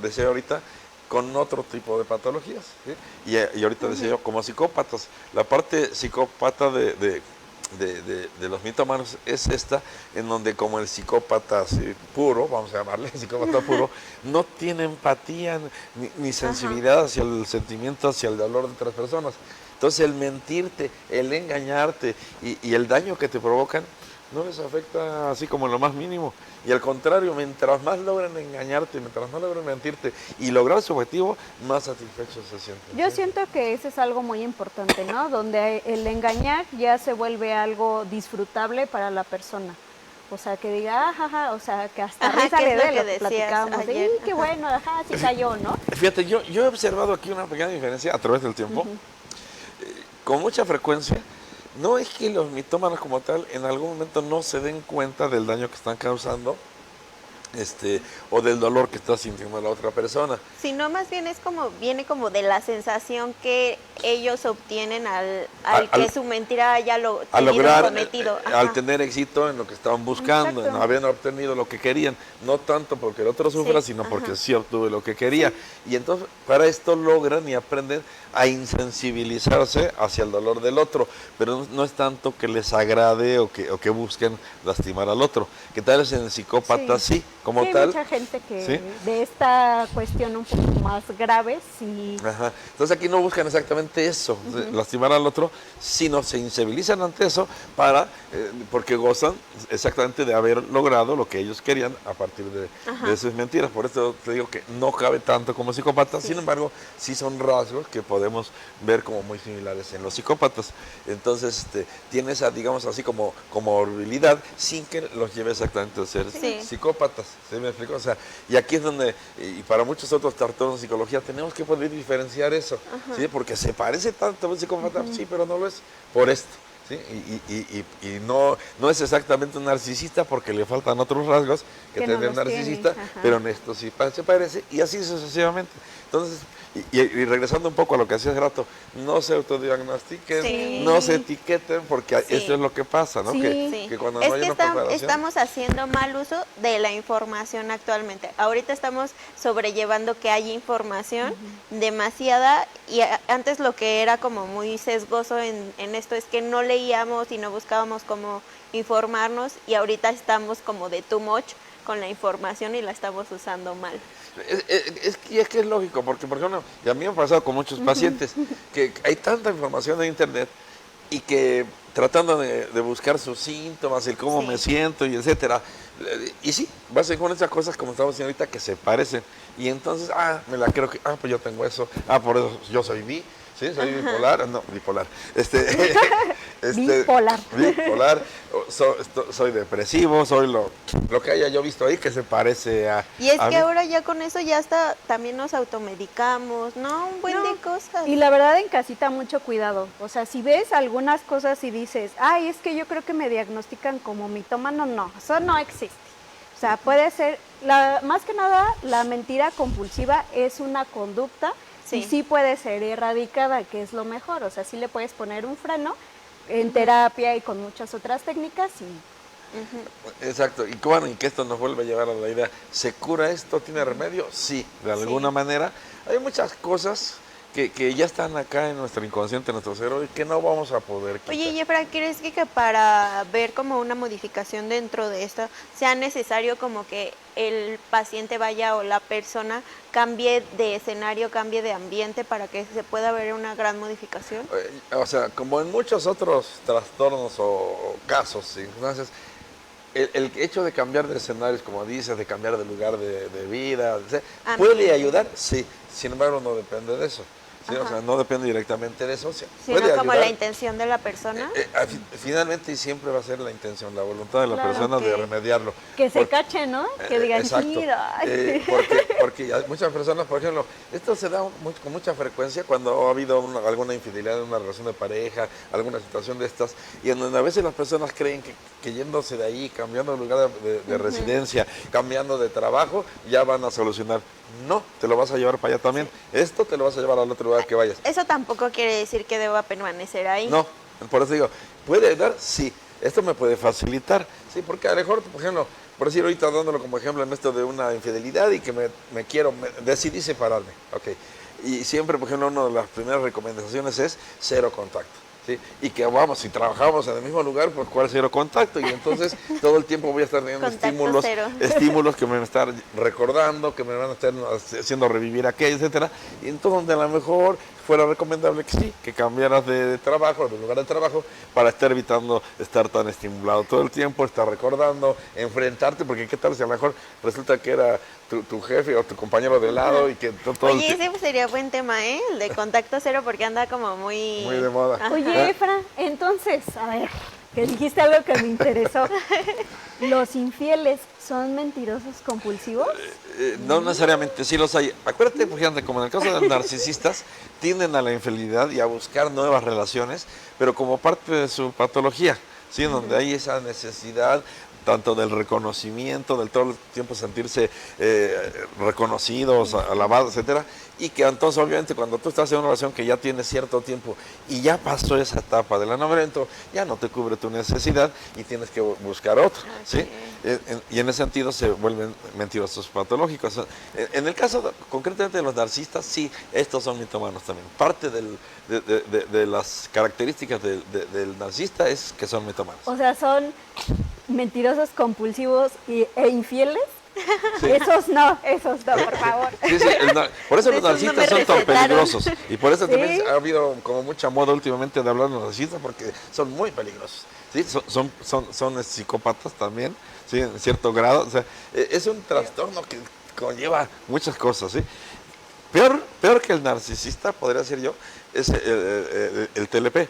decía ahorita, con otro tipo de patologías, ¿sí? Y ahorita decía yo, como psicópatas. La parte psicópata de los mitómanos es esta, en donde como el psicópata puro, vamos a llamarle psicópata puro, no tiene empatía ni sensibilidad hacia el sentimiento, hacia el dolor de otras personas. Entonces el mentirte, el engañarte y el daño que te provocan no les afecta así como en lo más mínimo. Y al contrario, mientras más logran engañarte, mientras más logran mentirte y lograr su objetivo, más satisfechos se sienten. Yo siento que eso es algo muy importante, ¿no? Donde el engañar ya se vuelve algo disfrutable para la persona. O sea, que diga, o sea, que hasta risa le dé, lo que platicábamos. Sí, qué bueno, sí cayó, ¿no? Fíjate, yo he observado aquí una pequeña diferencia a través del tiempo. Con mucha frecuencia, no es que los mitómanos como tal en algún momento no se den cuenta del daño que están causando, o del dolor que está sintiendo la otra persona. Sino más bien viene como de la sensación que ellos obtienen al que su mentira haya cometido. Al tener éxito en lo que estaban buscando, en haber obtenido lo que querían, no tanto porque el otro sufra, sino porque sí obtuve lo que quería. Sí. Y entonces para esto logran y aprenden a insensibilizarse hacia el dolor del otro, pero no es tanto que les agrade o que busquen lastimar al otro. Que tal es en el psicópata, sí, como tal. Hay mucha gente que de esta cuestión un poco más grave, sí. Entonces aquí no buscan exactamente eso, lastimar al otro, sino se insensibilizan ante eso porque gozan exactamente de haber logrado lo que ellos querían a partir de sus mentiras. Por eso te digo que no cabe tanto como psicópata, sin embargo, sí son rasgos que podemos ver como muy similares en los psicópatas. Entonces, tiene esa, digamos así, como comorbilidad, sin que los lleve exactamente a ser psicópatas. ¿Sí me explico? O sea, y aquí es donde, y para muchos otros trastornos de psicología, tenemos que poder diferenciar eso, ¿sí? Porque se parece tanto a un psicópata, sí, pero no lo es por esto. ¿Sí? Y no es exactamente un narcisista porque le faltan otros rasgos que tiene un narcisista, pero en esto sí se parece, y así sucesivamente. Entonces, y regresando un poco a lo que hacía hace rato, no se autodiagnostiquen, no se etiqueten, porque esto es lo que pasa, ¿no? Que cuando no hay una preparación, estamos haciendo mal uso de la información actualmente. Ahorita estamos sobrellevando que hay información demasiada, y antes lo que era como muy sesgoso en esto es que no leíamos y no buscábamos cómo informarnos, y ahorita estamos como de too much con la información y la estamos usando mal. Es que es lógico, porque por ejemplo, y a mí me ha pasado con muchos pacientes, que hay tanta información en internet y que tratando de buscar sus síntomas, el cómo me siento y etcétera, y sí, vas a ir con esas cosas como estamos diciendo ahorita que se parecen, y entonces, me la creo que, pues yo tengo eso, por eso yo soy bi, Sí, soy bipolar, no, bipolar. Bipolar. Bipolar, soy depresivo, soy lo que haya yo visto ahí que se parece a... Y es a que mí. ahora ya con eso ya hasta también nos automedicamos, ¿no? Un buen de cosas. Y la verdad en casita mucho cuidado. O sea, si ves algunas cosas y dices, ay, es que yo creo que me diagnostican como mitómano, no, eso no existe. O sea, puede ser, más que nada, la mentira compulsiva es una conducta y sí puede ser erradicada, que es lo mejor. O sea, sí le puedes poner un freno en terapia y con muchas otras técnicas y... Exacto, y bueno, y que esto nos vuelve a llevar a la idea, ¿se cura esto? ¿Tiene remedio? Sí, de alguna manera. Hay muchas cosas que ya están acá en nuestro inconsciente, en nuestro cerebro, y que no vamos a poder quitar. Oye, Jeffra, ¿crees que para ver como una modificación dentro de esto sea necesario como que el paciente vaya o la persona cambie de escenario, cambie de ambiente para que se pueda ver una gran modificación? O sea, como en muchos otros trastornos o casos, circunstancias, el hecho de cambiar de escenarios, como dices, de cambiar de lugar de vida, ¿puede ayudar? Sí, sin embargo no depende de eso. ¿Sí? O sea, no depende directamente de eso. O sea, sino puede como ayudar. la intención de la persona. Finalmente siempre va a ser la intención, la voluntad de la persona de remediarlo. Que se cache, ¿no? Que digan, exacto. mira. Porque hay muchas personas, por ejemplo, esto se da con mucha frecuencia cuando ha habido alguna infidelidad en una relación de pareja, alguna situación de estas, y en donde a veces las personas creen que yéndose de ahí, cambiando de lugar de residencia, cambiando de trabajo, ya van a solucionar. No, te lo vas a llevar para allá también. Esto te lo vas a llevar al otro lugar que vayas. Eso tampoco quiere decir que deba permanecer ahí. No, por eso digo, ¿puede ayudar? Sí. Esto me puede facilitar, sí, porque a lo mejor, por ejemplo, por decir ahorita dándolo como ejemplo en esto de una infidelidad y que decidí separarme, ok. Y siempre, por ejemplo, una de las primeras recomendaciones es cero contacto. ¿Sí? Y que vamos, si trabajamos en el mismo lugar, pues cuál cero contacto, y entonces todo el tiempo voy a estar teniendo estímulos que me van a estar recordando, que me van a estar haciendo revivir aquello, etcétera, y entonces donde a lo mejor fuera recomendable que sí, que cambiaras de trabajo, de lugar de trabajo, para estar evitando estar tan estimulado todo el tiempo, estar recordando, enfrentarte, porque qué tal si a lo mejor resulta que era tu jefe o tu compañero de lado y que todo Oye, ese sería buen tema, ¿eh? El de contacto cero, porque anda como muy de moda. Oye, Efra, entonces, a ver, que dijiste algo que me interesó. ¿Los infieles son mentirosos compulsivos? No necesariamente, sí los hay. Acuérdate, por ejemplo, como en el caso de los narcisistas, tienden a la infidelidad y a buscar nuevas relaciones, pero como parte de su patología, ¿sí? Donde hay esa necesidad tanto del reconocimiento, del todo el tiempo sentirse reconocidos, alabados, etcétera, y que entonces obviamente cuando tú estás en una relación que ya tiene cierto tiempo y ya pasó esa etapa del enamoramiento, ya no te cubre tu necesidad y tienes que buscar otro, ¿sí? Y en ese sentido se vuelven mentirosos patológicos. En el caso concretamente de los narcisistas, sí, estos son mitómanos también. Parte de las características del narcisista es que son mitómanos. O sea, son mentirosos compulsivos e infieles. Sí. Esos no, por favor. Sí, por eso los narcisistas son tan peligrosos. Y por eso también ha habido como mucha moda últimamente de hablar de los narcisistas, porque son muy peligrosos. ¿Sí? Son psicópatas también, ¿sí? En cierto grado. O sea, es un trastorno que conlleva muchas cosas. ¿Sí? Peor que el narcisista, podría ser yo, es el TLP.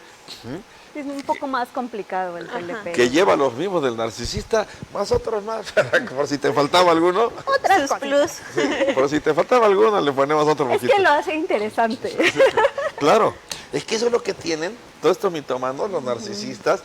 Es un poco más complicado el TLP. Que lleva los mismos del narcisista, más otros más, por si te faltaba alguno. Otras plus. Sí, por si te faltaba alguno, le ponemos otro poquito. Es que lo hace interesante. Claro, es que eso es lo que tienen todos estos mitómanos, los narcisistas,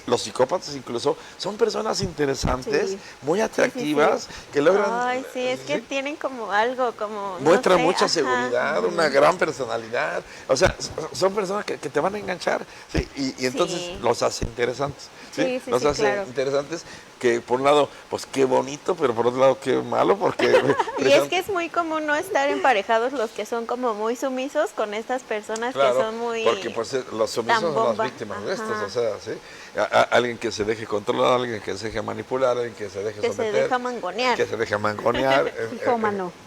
los psicópatas incluso, son personas interesantes, muy atractivas, que logran... Ay, sí, es que tienen como algo, como... Muestran mucha seguridad, una gran personalidad, o sea, son personas que te van a enganchar, ¿sí? Y entonces los hace interesantes, ¿sí? Los hace interesantes, que por un lado, pues qué bonito, pero por otro lado, qué malo, porque... Y es que es muy común no estar emparejados los que son como muy sumisos con estas personas que son muy... porque pues los sumisos son las víctimas de estos, o sea, ¿sí? Alguien que se deje controlar, alguien que se deje manipular, alguien que se deje someter. Que se deja mangonear. Que se deja mangonear.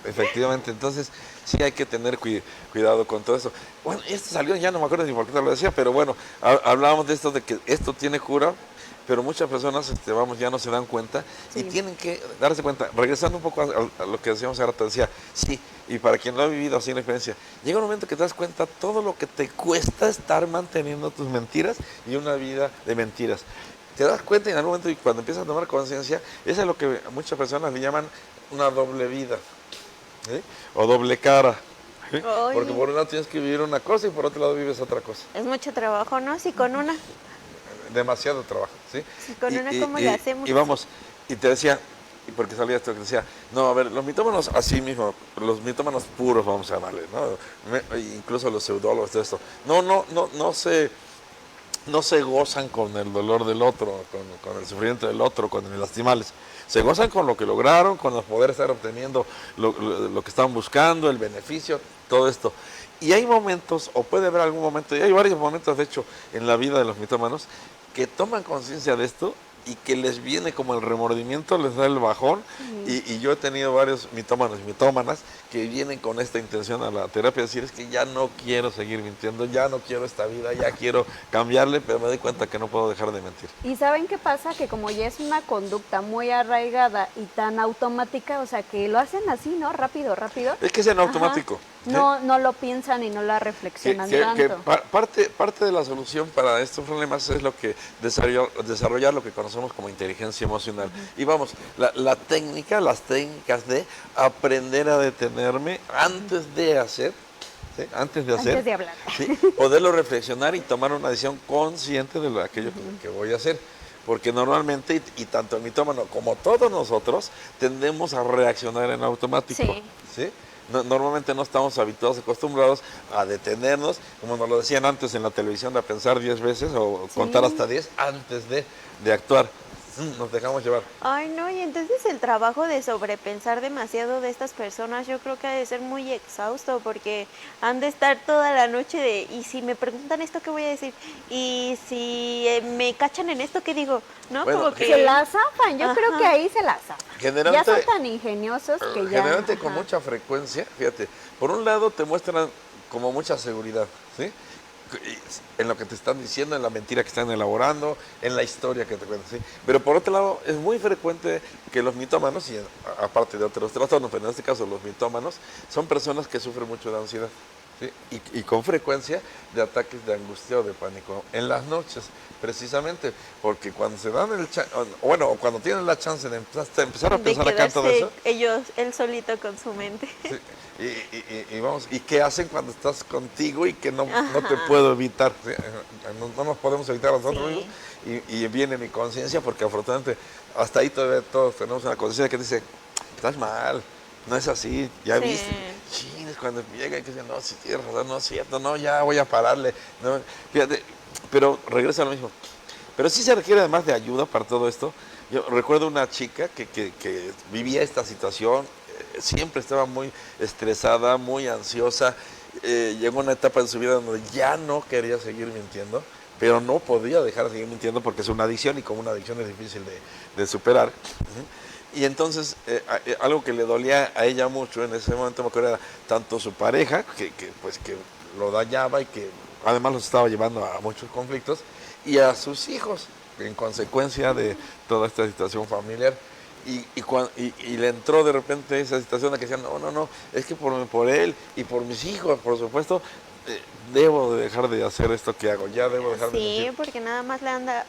Efectivamente, entonces sí hay que tener cuidado con todo eso. Bueno, esto salió, ya no me acuerdo ni por qué te lo decía, pero bueno, hablábamos de esto, de que esto tiene cura. pero muchas personas ya no se dan cuenta y tienen que darse cuenta. Regresando un poco a lo que decíamos ahora, te decía, sí, y para quien lo ha vivido así en la experiencia, llega un momento que te das cuenta todo lo que te cuesta estar manteniendo tus mentiras y una vida de mentiras. Te das cuenta y en algún momento, y cuando empiezas a tomar conciencia, eso es lo que muchas personas le llaman una doble vida, ¿sí? O doble cara. ¿Sí? Porque por un lado tienes que vivir una cosa y por otro lado vives otra cosa. Es mucho trabajo, ¿no? Sí, con una. Demasiado trabajo, ¿sí? Sí, con una, ¿cómo le hacemos? Y vamos, y te decía, y porque salía esto que decía, no, a ver, los mitómanos así mismo, los mitómanos puros, vamos a llamarle, ¿no? Incluso los pseudólogos de esto, no se gozan con el dolor del otro, con el sufrimiento del otro, con el lastimarles. Se gozan con lo que lograron, con los poder estar obteniendo lo que estaban buscando, el beneficio, todo esto. Y hay momentos, o puede haber algún momento, y hay varios momentos, de hecho, en la vida de los mitómanos, que toman conciencia de esto y que les viene como el remordimiento, les da el bajón. Y yo he tenido varios mitómanos y mitómanas que vienen con esta intención a la terapia, decir, es que ya no quiero seguir mintiendo, ya no quiero esta vida, ya quiero cambiarle, pero me doy cuenta que no puedo dejar de mentir. ¿Y saben qué pasa? Que como ya es una conducta muy arraigada y tan automática, o sea, que lo hacen así, ¿no? Rápido. Es que es en automático. No lo piensan y no la reflexionan tanto. Parte de la solución para estos problemas es lo que desarrollar lo que conocemos como inteligencia emocional. Y vamos, las técnicas de aprender a detenerme antes de hacer, ¿sí? Antes de hablar. ¿Sí? Poderlo reflexionar y tomar una decisión consciente de aquello que voy a hacer. Porque normalmente, y tanto el mitómano como todos nosotros, tendemos a reaccionar en automático. ¿Sí? Normalmente no estamos habituados, acostumbrados a detenernos, como nos lo decían antes en la televisión, a pensar 10 veces o contar hasta 10 antes de actuar. Nos dejamos llevar. Ay, no, y entonces el trabajo de sobrepensar demasiado de estas personas, yo creo que ha de ser muy exhausto, porque han de estar toda la noche y si me preguntan esto, ¿qué voy a decir? Y si me cachan en esto, ¿qué digo? ¿No? Bueno, como que... Se la zafan, yo creo que ahí se la zafan. Ya son tan ingeniosos que ya... Generalmente con mucha frecuencia, fíjate, por un lado te muestran como mucha seguridad, ¿sí? En lo que te están diciendo, en la mentira que están elaborando, en la historia que te cuentan, ¿sí? Pero por otro lado, es muy frecuente que los mitómanos, y aparte de otros trastornos, pero en este caso los mitómanos, son personas que sufren mucho de ansiedad, ¿sí? Y con frecuencia de ataques de angustia o de pánico en las noches, precisamente, porque cuando se dan o cuando tienen la chance de empezar a pensar acá en todo eso, él solito con su mente. Sí. Y vamos, ¿y qué hacen cuando estás contigo y que no te puedo evitar? ¿Sí? No nos podemos evitar a nosotros mismos. Y viene mi conciencia, porque afortunadamente hasta ahí todavía todos tenemos una conciencia que dice, estás mal, no es así, ya viste. Chines, cuando llega y que dice, no, si tienes razón, no es cierto, no, ya voy a pararle. No, fíjate, pero regresa a lo mismo. Pero sí se requiere además de ayuda para todo esto. Yo recuerdo una chica que vivía esta situación, siempre estaba muy estresada, muy ansiosa. Llegó una etapa en su vida donde ya no quería seguir mintiendo, pero no podía dejar de seguir mintiendo porque es una adicción y como una adicción es difícil de superar. Y entonces algo que le dolía a ella mucho en ese momento, me acuerdo, era tanto su pareja, que lo dañaba y que además los estaba llevando a muchos conflictos, y a sus hijos, en consecuencia de toda esta situación familiar. Y le entró de repente esa situación de que decía, no, es que por él y por mis hijos, por supuesto, debo de dejar de hacer esto que hago, ya debo dejar de mentir. Sí, porque nada más le anda,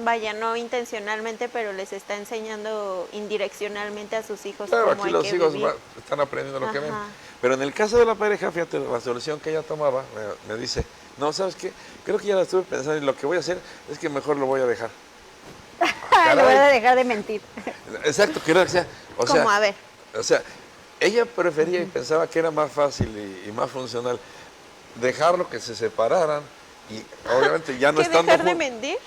vaya, no intencionalmente, pero les está enseñando indireccionalmente a sus hijos claro, cómo aquí hay los que hijos vivir. están aprendiendo lo que ven. Pero en el caso de la pareja, fíjate, la solución que ella tomaba, me dice, no, ¿sabes qué? Creo que ya la estuve pensando y lo que voy a hacer es que mejor lo voy a dejar. Lo voy a dejar de mentir. Exacto, quiero que sea. ¿Cómo? A ver. O sea, ella prefería y pensaba que era más fácil y más funcional dejarlo que se separaran y obviamente ya no estando dejar de mentir?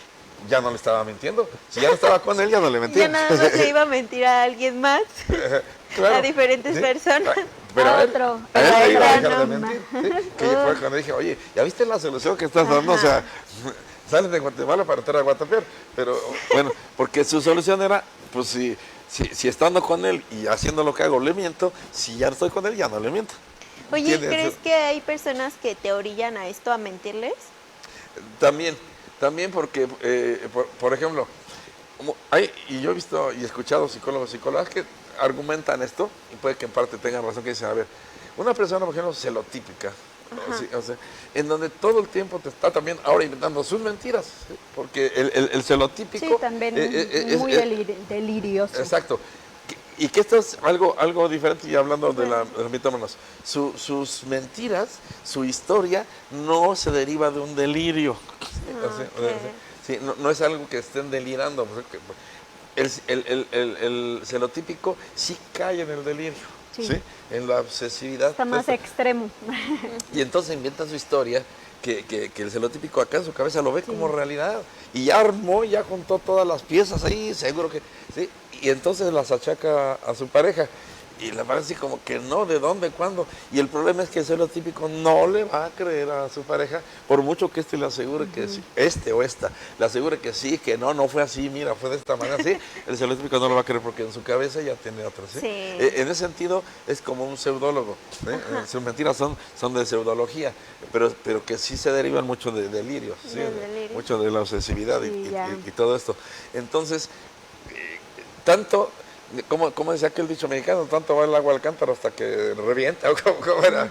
Ya no le estaba mintiendo. Si ya no estaba con él, ya no le mentía. Ya nada más le iba a mentir a alguien más. Claro, a diferentes personas. Pero a otro. A él le iba a dejar de mentir. ¿Sí? Que fue cuando dije, oye, ¿ya viste la solución que estás dando? O sea, sales de Guatemala para entrar a Guatapeor. Pero bueno, porque su solución era, pues si estando con él y haciendo lo que hago le miento, si ya no estoy con él, ya no le miento. Oye, ¿crees que hay personas que te orillan a esto, a mentirles? También, También porque, por ejemplo, y yo he visto y escuchado psicólogos y psicólogas que argumentan esto, y puede que en parte tengan razón, que dicen, a ver, una persona, por ejemplo, celotípica, o sea, en donde todo el tiempo te está también ahora inventando sus mentiras, ¿sí? Porque el celotípico... Sí, también muy delirioso. Exacto. Y que esto es algo diferente, y hablando de los mitómanos, sus mentiras, su historia, no se deriva de un delirio. Sí, no es algo que estén delirando. El celotípico sí cae en el delirio, ¿sí? En la obsesividad. Está más extremo. Y entonces inventa su historia que el celotípico acá en su cabeza lo ve como realidad. Y ya armó, ya contó todas las piezas ahí, seguro que... ¿sí? Y entonces las achaca a su pareja. Y le parece como que no, ¿de dónde, cuándo? Y el problema es que el celotípico no le va a creer a su pareja, por mucho que le asegure que sí, o esta, le asegure que sí, que no fue así, mira, fue de esta manera, sí. El celotípico no lo va a creer porque en su cabeza ya tiene otra, ¿sí? En ese sentido es como un pseudólogo, ¿sí? Sus mentiras son de pseudología, pero que sí se derivan mucho de delirio, ¿sí? Mucho de la obsesividad y todo esto. Entonces, tanto... ¿Cómo decía aquel dicho mexicano? Tanto va el agua al cántaro hasta que revienta, o ¿cómo era?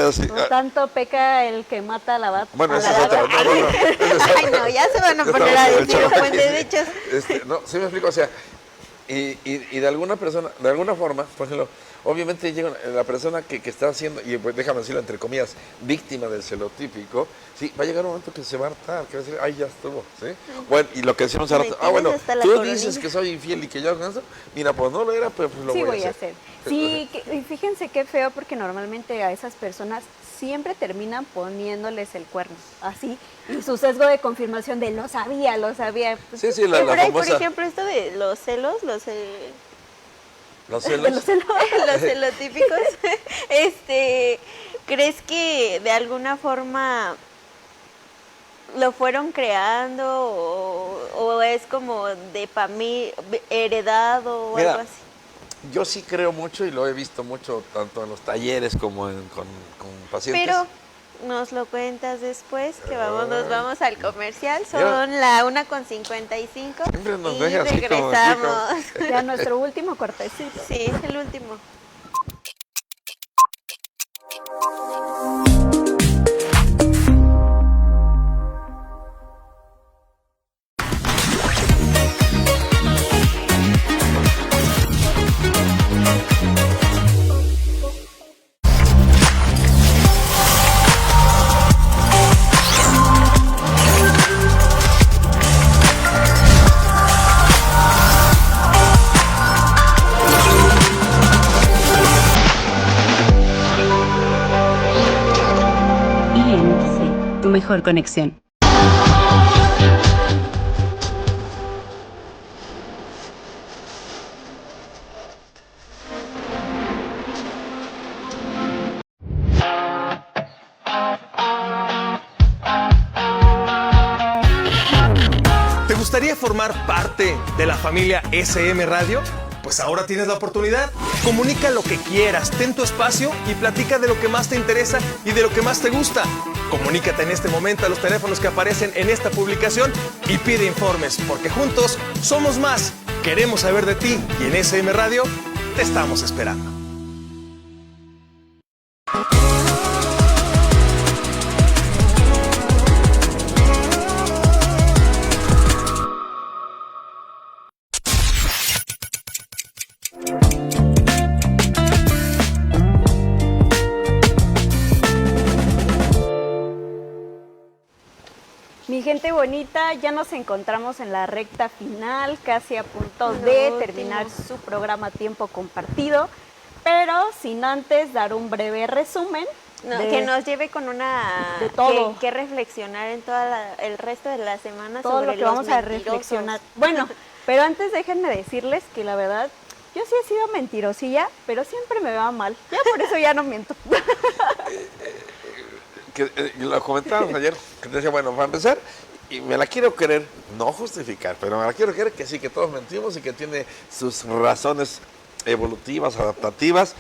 Así. No tanto peca el que mata a la vaca. Bueno, esa es otra. Ay, no, ya se van a poner a decir un buen de dichos. No, sí me explico, o sea, y de alguna forma, por ejemplo, obviamente llega la persona que está haciendo, y pues déjame decirlo entre comillas, víctima del celotípico, sí, va a llegar un momento que se va a hartar, que va a decir, ay, ya estuvo, ¿sí? Bueno, y lo que decimos ahora, bueno, tú dices que soy infiel y que yo hago eso, mira, pues no lo era, pues lo voy a hacer. Sí, y fíjense qué feo, porque normalmente a esas personas siempre terminan poniéndoles el cuerno, así, y su sesgo de confirmación de lo sabía. Pues, sí, la famosa... Por ejemplo, esto de los celos, los celotípicos, ¿crees que de alguna forma lo fueron creando o es como de familia, heredado o algo así? Yo sí creo mucho y lo he visto mucho tanto en los talleres como con pacientes. Pero nos lo cuentas después, que nos vamos al comercial. Son la 1:55 siempre nos y deja así regresamos. Ya nuestro último cortecito. Sí, el último. Tu mejor conexión. ¿Te gustaría formar parte de la familia SM Radio? Pues ahora tienes la oportunidad. Comunica lo que quieras, ten tu espacio y platica de lo que más te interesa y de lo que más te gusta. Comunícate en este momento a los teléfonos que aparecen en esta publicación y pide informes, porque juntos somos más. Queremos saber de ti y en SM Radio te estamos esperando. Mi gente bonita, ya nos encontramos en la recta final, casi a punto de terminar su programa Tiempo Compartido, pero sin antes dar un breve resumen. Que nos lleve con de todo. Que reflexionar en el resto de la semana todo sobre lo que vamos a reflexionar. Bueno, pero antes déjenme decirles que la verdad, yo sí he sido mentirosilla, pero siempre me va mal. Ya por eso ya no miento. Lo comentábamos ayer, que te decía, bueno, para empezar, y me la quiero creer, no justificar, pero me la quiero creer que sí, que todos mentimos y que tiene sus razones evolutivas, adaptativas,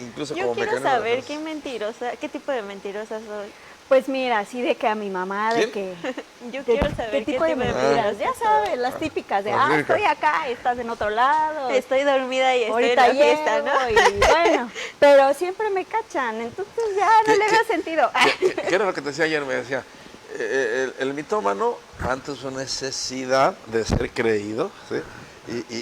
incluso Yo como quiero mecanismos de saber defensa. qué tipo de mentirosa soy. Pues mira, así de que a mi mamá, de que... Yo quiero saber ¿Qué tipo de mentiras? Ya sabes, las típicas de, estoy acá, estás en otro lado. Estoy dormida y estoy ahorita en la fiesta, llego, ¿no? y bueno, pero siempre me cachan, entonces ya no le veo sentido. ¿Qué era lo que te decía ayer? Me decía, el mitómano, ante su necesidad de ser creído, ¿sí?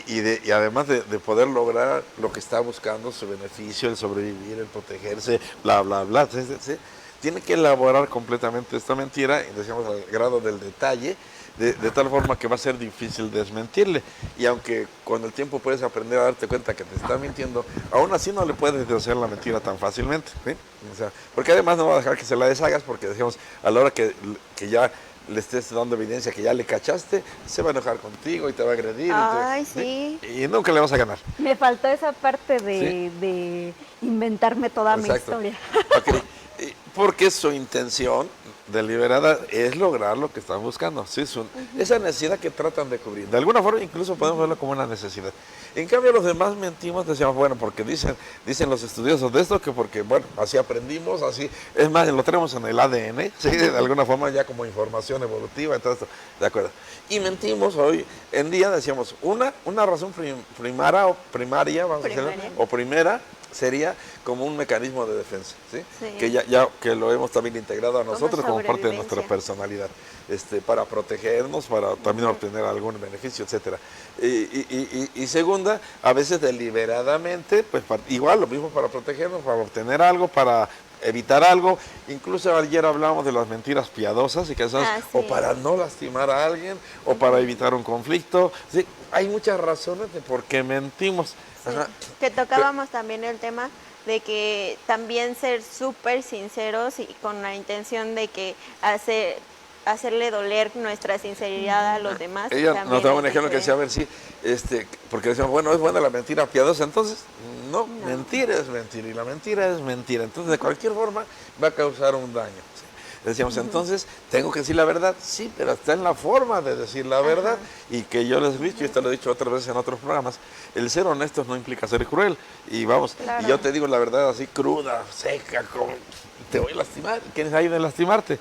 Y además de poder lograr lo que está buscando, su beneficio, el sobrevivir, el protegerse, bla, bla, bla, ¿sí? ¿Sí? Tiene que elaborar completamente esta mentira, y decíamos al grado del detalle, de tal forma que va a ser difícil desmentirle. Y aunque con el tiempo puedes aprender a darte cuenta que te está mintiendo, aún así no le puedes deshacer la mentira tan fácilmente, ¿sí? O sea, porque además no va a dejar que se la deshagas, porque decíamos, a la hora que ya le estés dando evidencia que ya le cachaste, se va a enojar contigo y te va a agredir. Ay, sí. Y nunca le vas a ganar. Me faltó esa parte de inventarme toda mi historia. Okay. Porque su intención deliberada es lograr lo que están buscando, ¿sí? Esa necesidad que tratan de cubrir. De alguna forma incluso podemos verlo como una necesidad. En cambio los demás mentimos, decíamos, bueno, porque dicen los estudiosos de esto, que porque, bueno, así aprendimos, así, es más, lo tenemos en el ADN, ¿sí? De alguna forma ya como información evolutiva, entonces, de acuerdo. Y mentimos hoy en día, decíamos, una razón primaria, vamos a decirlo, o primera, sería como un mecanismo de defensa, ¿sí? Sí. Que lo hemos también integrado a nosotros como parte de nuestra personalidad, para protegernos, para también obtener algún beneficio, etcétera. Y segunda, a veces deliberadamente, pues igual lo mismo para protegernos, para obtener algo, para evitar algo. Incluso ayer hablábamos de las mentiras piadosas, y que esas, o para no lastimar a alguien, o para evitar un conflicto. ¿Sí? Hay muchas razones de por qué mentimos. Sí, que tocábamos también el tema de que también ser súper sinceros y con la intención de que hacerle doler nuestra sinceridad a los demás. Ella nos daba un ejemplo que decía, a ver si, porque decíamos, bueno, es buena la mentira piadosa, entonces, no, mentira es mentira, y la mentira es mentira, entonces de cualquier forma va a causar un daño. ¿Sí? Decíamos, entonces, ¿tengo que decir la verdad? Sí, pero está en la forma de decir la verdad, y que yo les he dicho, y esto lo he dicho otras veces en otros programas, el ser honesto no implica ser cruel, y vamos, y yo te digo la verdad así cruda, seca, como te voy a lastimar, ¿quién hay de lastimarte?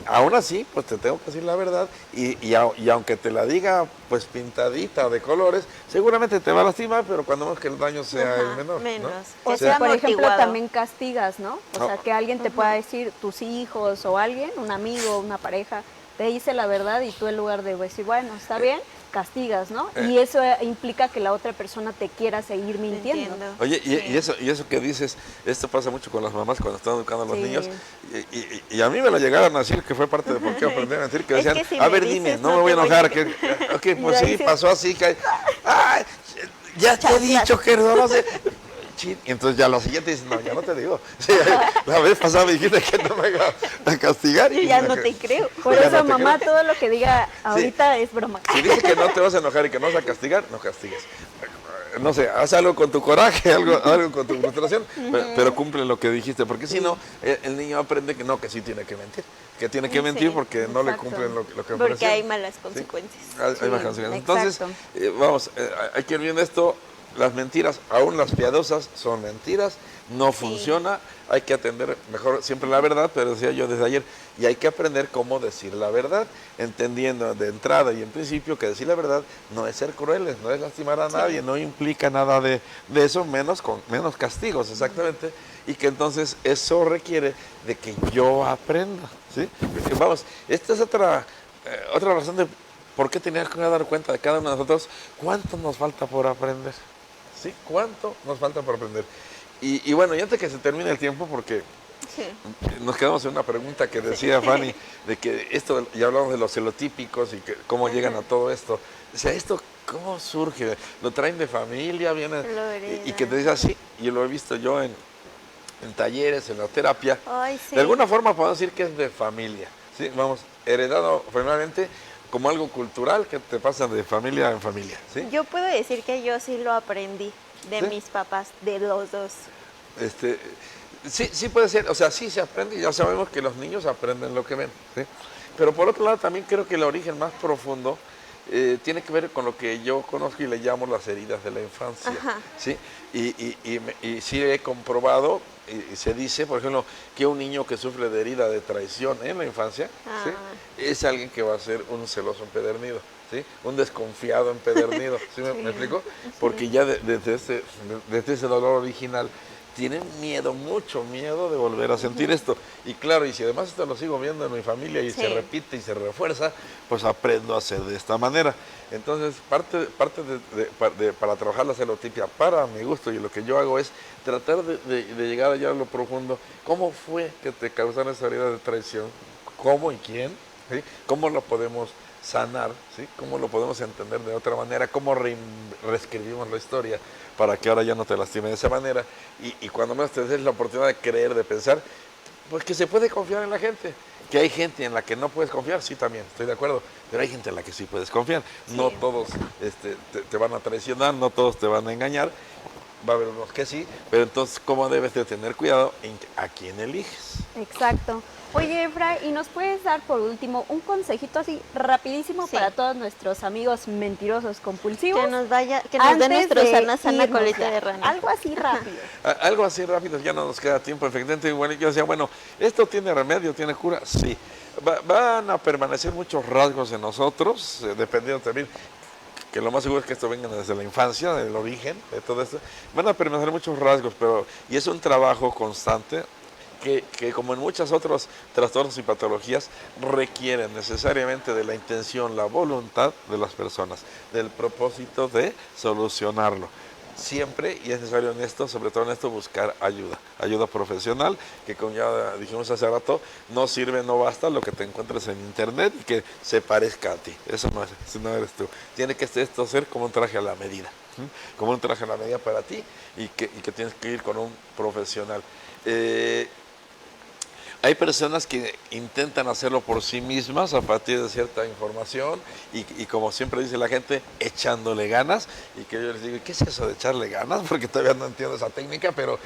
Aún así, pues te tengo que decir la verdad, y aunque te la diga pues pintadita de colores, seguramente te va a lastimar, pero cuando vemos que el daño sea el menor. Menos. ¿No? O sea, por ejemplo, también castigas, ¿no? O sea, que alguien te pueda decir, tus hijos o alguien, un amigo, una pareja, te dice la verdad y tú en lugar de decir, bueno, está bien, castigas, ¿no? Y eso implica que la otra persona te quiera seguir mintiendo. Oye, y eso que dices, esto pasa mucho con las mamás cuando están educando a los niños, y a mí me lo llegaron a decir, que fue parte de por qué aprendí a mentir, que decían, que si a ver, dime, no me voy a enojar, ok, pues sí, pasó así, que, ay, ya te he dicho que no sé. Y entonces ya la siguiente dice, no, ya no te digo. Sí, la vez pasada me dijiste que no me iba a castigar. Y ya no te creo. Por eso, mamá, todo lo que diga ahorita es broma. Si dice que no te vas a enojar y que no vas a castigar, no castigues. No sé, haz algo con tu coraje, algo con tu frustración, pero cumple lo que dijiste, porque si no, el niño aprende que no, que sí tiene que mentir, que tiene que mentir porque no le cumplen lo que ofrecen. Porque hay malas consecuencias. Hay malas consecuencias. Entonces, vamos, hay que ir viendo esto. Las mentiras, aún las piadosas, son mentiras, no funciona, hay que atender mejor siempre la verdad, pero decía yo desde ayer, y hay que aprender cómo decir la verdad, entendiendo de entrada y en principio que decir la verdad no es ser crueles, no es lastimar a nadie, no implica nada de eso, menos castigos, exactamente, y que entonces eso requiere de que yo aprenda, ¿sí? Porque, vamos, esta es otra razón de por qué teníamos que dar cuenta de cada uno de nosotros cuánto nos falta por aprender. ¿Sí? ¿Cuánto nos falta por aprender? Y bueno, y antes que se termine el tiempo, porque nos quedamos en una pregunta que decía Fanny, de que esto, ya hablamos de los celotípicos y que cómo llegan a todo esto. O sea, ¿esto cómo surge? ¿Lo traen de familia? ¿Viene? Y que te dice así, y lo he visto yo en talleres, en la terapia. Ay, sí. De alguna forma podemos decir que es de familia. ¿Sí? Vamos, heredado formalmente, como algo cultural que te pasa de familia en familia, ¿sí? Yo puedo decir que yo sí lo aprendí de mis papás, de los dos. Sí puede ser, o sea, sí se aprende, y ya sabemos que los niños aprenden lo que ven, ¿sí? Pero por otro lado también creo que el origen más profundo tiene que ver con lo que yo conozco y le llamo las heridas de la infancia. Ajá. ¿Sí? Y sí he comprobado, y se dice, por ejemplo, que un niño que sufre de herida de traición en la infancia, ¿sí? Es alguien que va a ser un celoso empedernido, ¿sí? Un desconfiado empedernido. ¿Sí me explico? Porque ya desde ese dolor original tienen miedo, mucho miedo de volver a sentir esto. Y claro, y si además esto lo sigo viendo en mi familia y se repite y se refuerza, pues aprendo a hacer de esta manera. Entonces, para trabajar la celotipia, para mi gusto, y lo que yo hago es tratar de llegar allá a lo profundo. ¿Cómo fue que te causaron esa herida de traición? ¿Cómo y quién? ¿Sí? ¿Cómo lo podemos sanar? ¿Sí? ¿Cómo lo podemos entender de otra manera? ¿Cómo reescribimos la historia para que ahora ya no te lastime de esa manera? Y cuando menos te des la oportunidad de creer, de pensar, pues que se puede confiar en la gente. Que hay gente en la que no puedes confiar, sí, también, estoy de acuerdo, pero hay gente en la que sí puedes confiar. No todos te van a traicionar, no todos te van a engañar, va a haber unos que sí, pero entonces, ¿cómo debes de tener cuidado en a quién eliges? Exacto. Oye, Efra, ¿y nos puedes dar por último un consejito así rapidísimo para todos nuestros amigos mentirosos compulsivos? Que nos dé nuestro sana colita de rana. Algo así rápido. Algo así rápido, ya no nos queda tiempo, efectivamente. Bueno, yo decía, bueno, ¿esto tiene remedio, tiene cura? Sí. Van a permanecer muchos rasgos en nosotros, dependiendo también, que lo más seguro es que esto venga desde la infancia, del origen, de todo esto. Van a permanecer muchos rasgos, y es un trabajo constante que como en muchos otros trastornos y patologías requieren necesariamente de la intención, la voluntad de las personas, del propósito de solucionarlo. Siempre, y es necesario en esto, sobre todo en esto, buscar ayuda profesional, que como ya dijimos hace rato, no sirve, no basta lo que te encuentres en internet y que se parezca a ti. Eso no eres tú. Tiene que esto ser como un traje a la medida, como un traje a la medida para ti y que tienes que ir con un profesional. Hay personas que intentan hacerlo por sí mismas a partir de cierta información y como siempre dice la gente, echándole ganas, y que yo les digo, ¿qué es eso de echarle ganas? Porque todavía no entiendo esa técnica, pero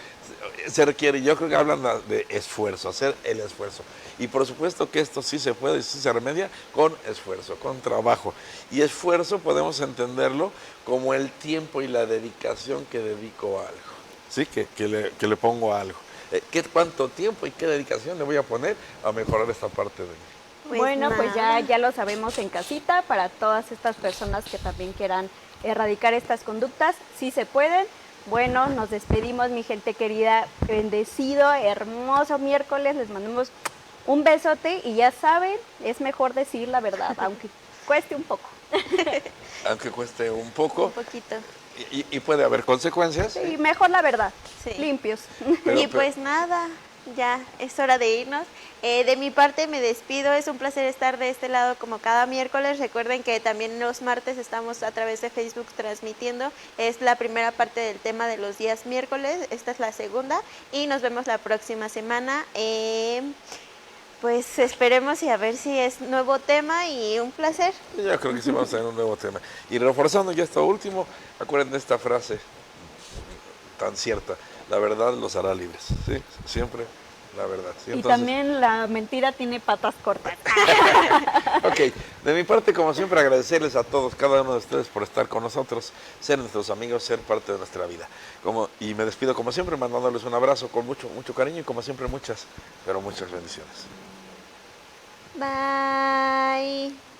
se requiere, yo creo que hablan de esfuerzo, hacer el esfuerzo. Y por supuesto que esto sí se puede y sí se remedia con esfuerzo, con trabajo. Y esfuerzo podemos entenderlo como el tiempo y la dedicación que dedico a algo, ¿sí? Que le pongo a algo. ¿Cuánto tiempo y qué dedicación le voy a poner a mejorar esta parte de mí? Pues ya lo sabemos en casita, para todas estas personas que también quieran erradicar estas conductas, sí se pueden. Bueno, nos despedimos, mi gente querida, bendecido, hermoso miércoles, les mandamos un besote y ya saben, es mejor decir la verdad, aunque cueste un poco. Aunque cueste un poco. Un poquito. Y puede haber consecuencias. Sí, mejor la verdad, limpios. Pues nada, ya es hora de irnos. De mi parte me despido, es un placer estar de este lado como cada miércoles. Recuerden que también los martes estamos a través de Facebook transmitiendo. Es la primera parte del tema de los días miércoles, esta es la segunda y nos vemos la próxima semana. Pues esperemos y a ver si es nuevo tema y un placer. Yo creo que sí vamos a tener un nuevo tema. Y reforzando ya esto último, acuérdense de esta frase tan cierta, la verdad los hará libres, ¿sí? Siempre la verdad. ¿sí? Y Entonces, también la mentira tiene patas cortas. Ok, de mi parte, como siempre, agradecerles a todos, cada uno de ustedes por estar con nosotros, ser nuestros amigos, ser parte de nuestra vida. Y me despido como siempre, mandándoles un abrazo con mucho, mucho cariño y como siempre muchas, pero muchas bendiciones. Bye.